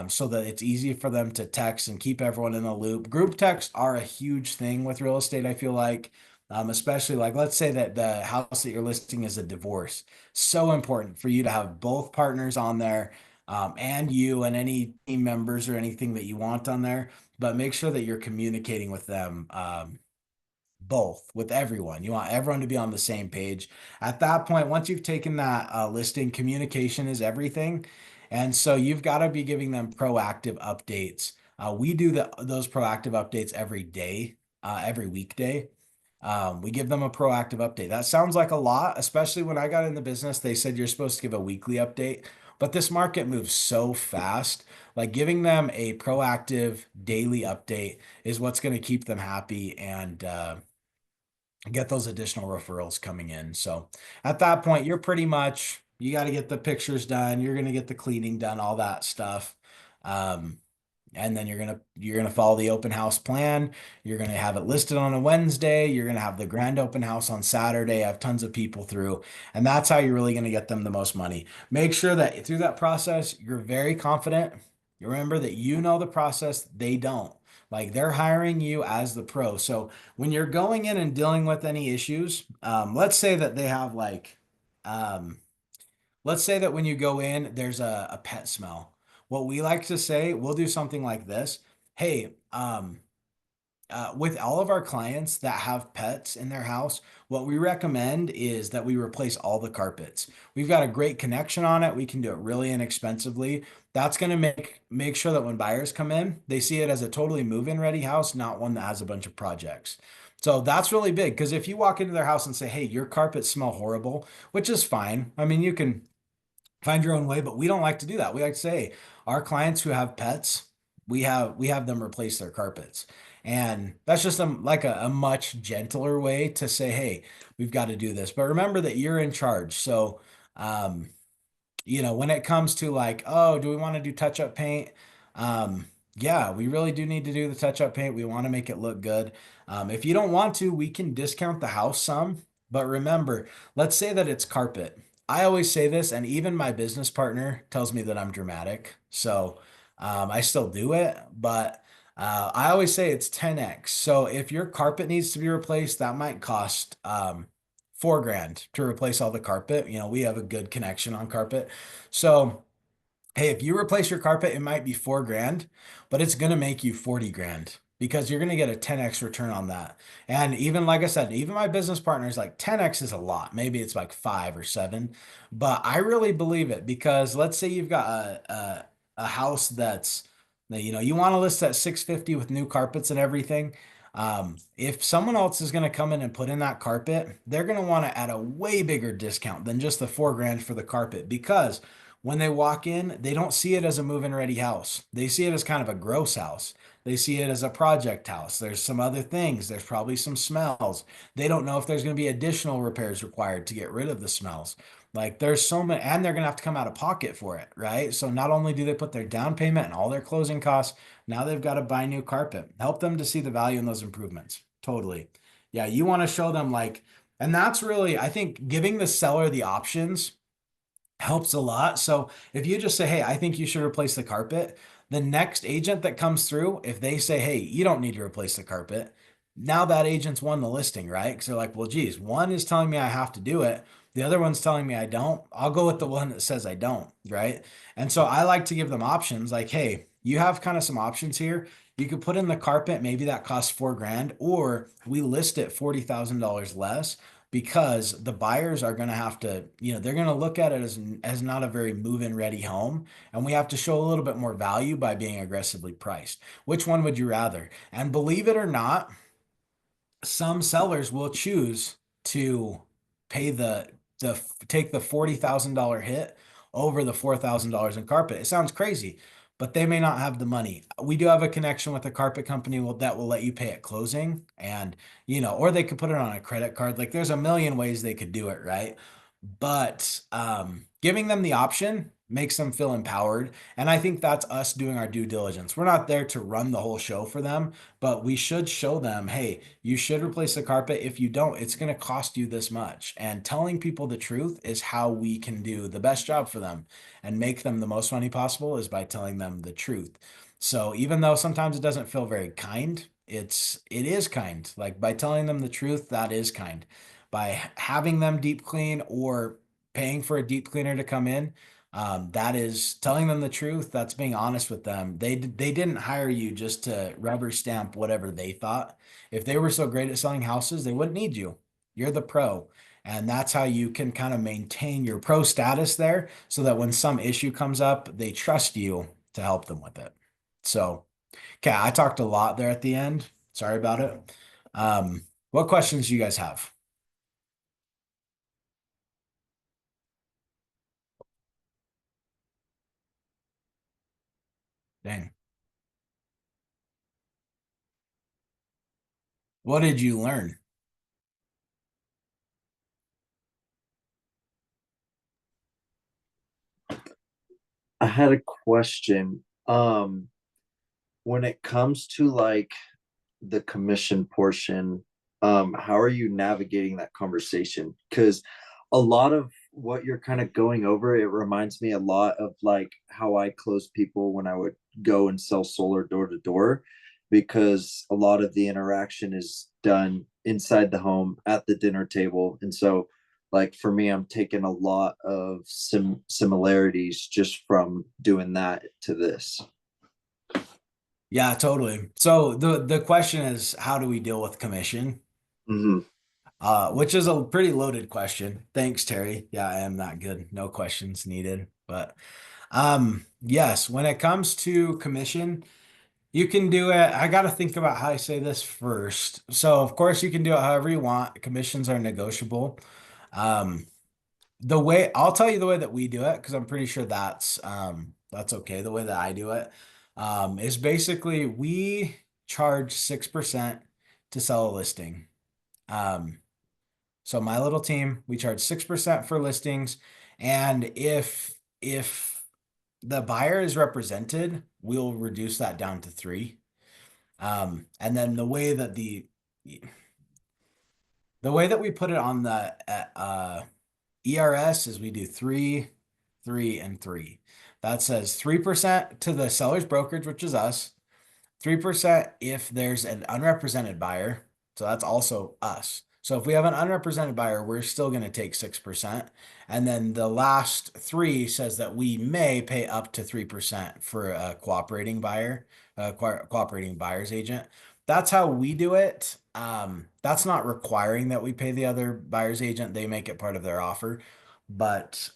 so that it's easy for them to text and keep everyone in the loop. Group texts are a huge thing with real estate, I feel like. Especially like, let's say that the house that you're listing is a divorce. So important for you to have both partners on there, and you and any team members or anything that you want on there, but make sure that you're communicating with them, both with everyone. You want everyone to be on the same page. At that point, once you've taken that listing, communication is everything. And so you've got to be giving them proactive updates. We do those proactive updates every day, every weekday. We give them a proactive update. That sounds like a lot, especially when I got in the business. They said you're supposed to give a weekly update, but this market moves so fast. Like giving them a proactive daily update is what's going to keep them happy and get those additional referrals coming in. So at that point, you're pretty much, you got to get the pictures done. You're going to get the cleaning done, all that stuff. Um, and then you're gonna follow the open house plan. You're gonna have it listed on a Wednesday. You're gonna have the grand open house on Saturday. Have tons of people through, and that's how you're really gonna get them the most money. Make sure that through that process, you're very confident. You remember that you know the process, they don't. Like they're hiring you as the pro. So when you're going in and dealing with any issues, let's say that they have like, um, let's say that when you go in, there's a pet smell. What we like to say, we'll do something like this. Hey, with all of our clients that have pets in their house, what we recommend is that we replace all the carpets. We've got a great connection on it. We can do it really inexpensively. That's going to make sure that when buyers come in, they see it as a totally move-in ready house, not one that has a bunch of projects. So that's really big because if you walk into their house and say, "Hey, your carpets smell horrible," which is fine. I mean, you can find your own way, but we don't like to do that. We like to say our clients who have pets, we have them replace their carpets. And that's just a much gentler way to say, hey, we've got to do this. But remember that you're in charge. So um, when it comes to like, oh, do we want to do touch-up paint? Yeah, we really do need to do the touch-up paint. We want to make it look good. If you don't want to, we can discount the house some. But remember, let's say that it's carpet. I always say this, and even my business partner tells me that I'm dramatic. So I still do it, but I always say it's 10x. So if your carpet needs to be replaced, that might cost 4 grand to replace all the carpet. We have a good connection on carpet. So, hey, if you replace your carpet, it might be 4 grand, but it's going to make you 40 grand because you're going to get a 10x return on that. And even like I said, even my business partners, like 10x is a lot. Maybe it's like 5 or 7, but I really believe it because let's say you've got a house you want to list at 650 with new carpets and everything. If someone else is going to come in and put in that carpet, they're going to want to add a way bigger discount than just the 4 grand for the carpet because when they walk in, they don't see it as a move-in ready house. They see it as kind of a gross house. They see it as a project house. There's some other things. There's probably some smells. They don't know if there's going to be additional repairs required to get rid of the smells. Like there's so many, and they're going to have to come out of pocket for it, right? So not only do they put their down payment and all their closing costs, now they've got to buy new carpet. Help them to see the value in those improvements. Totally. Yeah, you want to show them like, and that's really, I think, giving the seller the options helps a lot. So if you just say, hey, I think you should replace the carpet, the next agent that comes through, if they say, hey, you don't need to replace the carpet, now that agent's won the listing, right? Because they're like, well, geez, one is telling me I have to do it. The other one's telling me I don't. I'll go with the one that says I don't, right? And so I like to give them options like, hey, you have kind of some options here. You could put in the carpet, maybe that costs 4 grand, or we list it $40,000 less because the buyers are going to have to, they're going to look at it as not a very move-in ready home. And we have to show a little bit more value by being aggressively priced. Which one would you rather? And believe it or not, some sellers will choose to pay the take the $40,000 hit over the $4,000 in carpet. It sounds crazy, but they may not have the money. We do have a connection with a carpet company that will let you pay at closing, and or they could put it on a credit card. Like there's a million ways they could do it, right? But giving them the option makes them feel empowered. And I think that's us doing our due diligence. We're not there to run the whole show for them, but we should show them, hey, you should replace the carpet. If you don't, it's going to cost you this much. And telling people the truth is how we can do the best job for them and make them the most money possible is by telling them the truth. So even though sometimes it doesn't feel very kind, it is kind. Like by telling them the truth, that is kind. By having them deep clean or paying for a deep cleaner to come in, that is telling them the truth. That's being honest with them. They didn't hire you just to rubber stamp whatever they thought. If they were so great at selling houses, they wouldn't need you. You're the pro. And that's how you can kind of maintain your pro status there so that when some issue comes up, they trust you to help them with it. So, okay, I talked a lot there at the end. Sorry about it. What questions do you guys have? Dang. What did you learn? I had a question. When it comes to like the commission portion, how are you navigating that conversation? Because a lot of what you're kind of going over, it reminds me a lot of like how I close people when I would go and sell solar door to door, because a lot of the interaction is done inside the home at the dinner table. And so like for me, I'm taking a lot of similarities just from doing that to this. Yeah, totally. So the question is, how do we deal with commission? Mhm. Which is a pretty loaded question. Thanks, Terry. Yeah, I am that good. No questions needed. But yes, when it comes to commission, you can do it. I got to think about how I say this first. So, of course, you can do it however you want. Commissions are negotiable. Um, the way I'll tell you the way that we do it, because I'm pretty sure that's okay. The way that I do it is basically we charge 6% to sell a listing. Um, so my little team, we charge 6% for listings. And if the buyer is represented, we'll reduce that down to 3. And then the way that we put it on the ERS is we do 3, 3, and 3. That says 3% to the seller's brokerage, which is us. 3% if there's an unrepresented buyer. So that's also us. So if we have an unrepresented buyer, we're still going to take 6%. And then the last 3 says that we may pay up to 3% for a cooperating buyer, cooperating buyer's agent. That's how we do it. That's not requiring that we pay the other buyer's agent. They make it part of their offer. But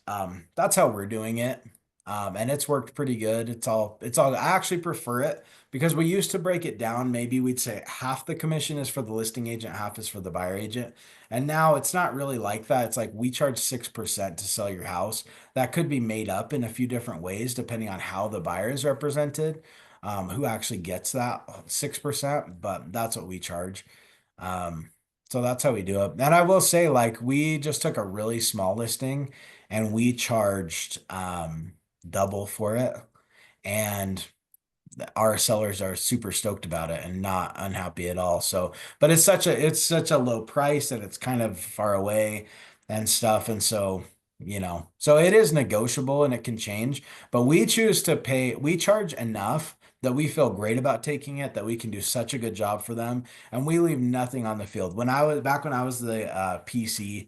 that's how we're doing it. And it's worked pretty good. I actually prefer it because we used to break it down. Maybe we'd say half the commission is for the listing agent, half is for the buyer agent. And now it's not really like that. It's like we charge 6% to sell your house. That could be made up in a few different ways depending on how the buyer is represented, who actually gets that 6%, but that's what we charge. Um, so that's how we do it. And I will say, like, we just took a really small listing and we charged double for it. And our sellers are super stoked about it and not unhappy at all. So, but it's such a low price and it's kind of far away and stuff. And so, so it is negotiable and it can change, but we charge enough that we feel great about taking it, that we can do such a good job for them. And we leave nothing on the field. When I was the PC,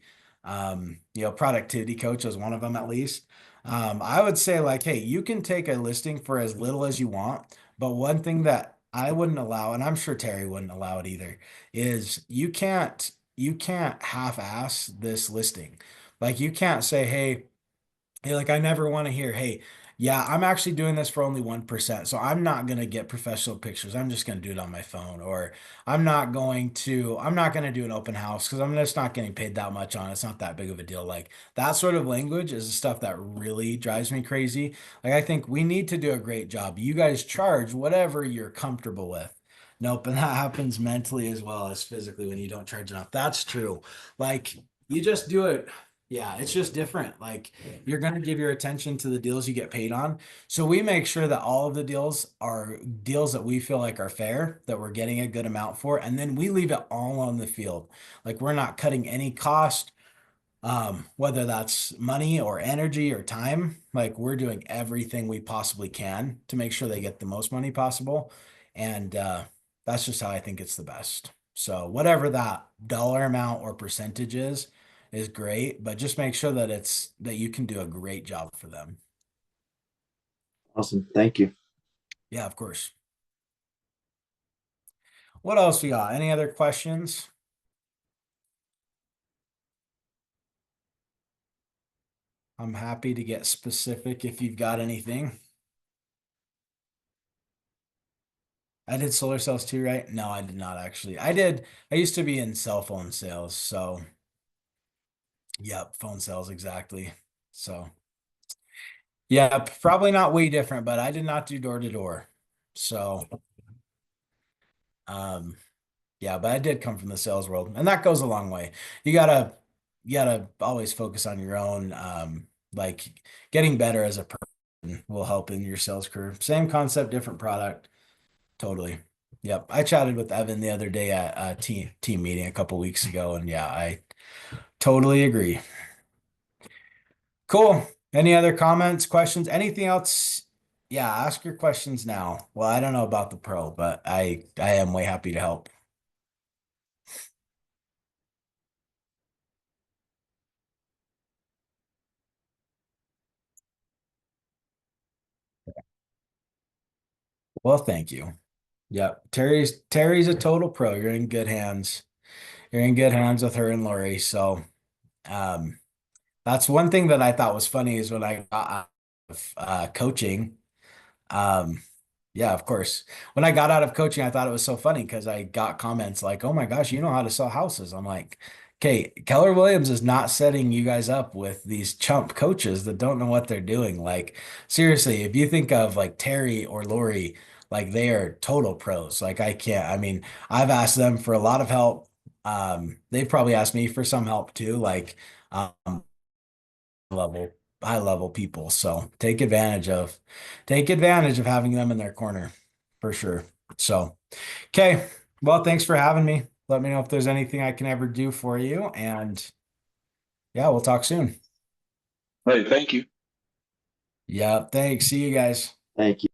productivity coach was one of them at least. I would say like, hey, you can take a listing for as little as you want, but one thing that I wouldn't allow, and I'm sure Terry wouldn't allow it either, is you can't half-ass this listing. Like you can't say, hey, like I never want to hear, hey, yeah, I'm actually doing this for only 1%. So I'm not going to get professional pictures. I'm just going to do it on my phone. Or I'm not going to do an open house because I'm just not getting paid that much on it. It's not that big of a deal. Like that sort of language is the stuff that really drives me crazy. Like I think we need to do a great job. You guys charge whatever you're comfortable with. Nope, and that happens mentally as well as physically when you don't charge enough. That's true. Like you just do it. Yeah, it's just different. Like you're going to give your attention to the deals you get paid on. So we make sure that all of the deals are deals that we feel like are fair, that we're getting a good amount for, and then we leave it all on the field. Like we're not cutting any cost, whether that's money or energy or time. Like we're doing everything we possibly can to make sure they get the most money possible. And that's just how I think it's the best. So whatever that dollar amount or percentage is great, but just make sure that it's that you can do a great job for them. Awesome. Thank you. Yeah, of course. What else we got? Any other questions? I'm happy to get specific if you've got anything. I did solar cells too, right? No, I did not actually. I did. I used to be in cell phone sales. So, yep, phone sales exactly. So, yeah, probably not way different, but I did not do door to door. So, um, yeah, but I did come from the sales world, and that goes a long way. You gotta always focus on your own, like getting better as a person will help in your sales career. Same concept, different product. Totally. Yep. I chatted with Evan the other day at a team meeting a couple weeks ago, and yeah, I totally agree. Cool. Any other comments, questions, anything else? Yeah, ask your questions now. Well, I don't know about the pro, but I am way happy to help. Well, thank you. Yep. Terry's a total pro. You're in good hands. You're in good hands with her and Lori. So um that's one thing that I thought was funny is when I got out of coaching. Um, yeah, of course. When I got out of coaching, I thought it was so funny because I got comments like, "Oh my gosh, you know how to sell houses." I'm like, "Okay, Keller Williams is not setting you guys up with these chump coaches that don't know what they're doing." Like, seriously, if you think of like Terry or Lori, like they are total pros. Like I can't, I mean, I've asked them for a lot of help. They've probably asked me for some help too. Like, um, level high level people. So take advantage of having them in their corner for sure. So okay. Well, thanks for having me. Let me know if there's anything I can ever do for you. And yeah, we'll talk soon. Hey, thank you. Yeah, thanks. See you guys. Thank you.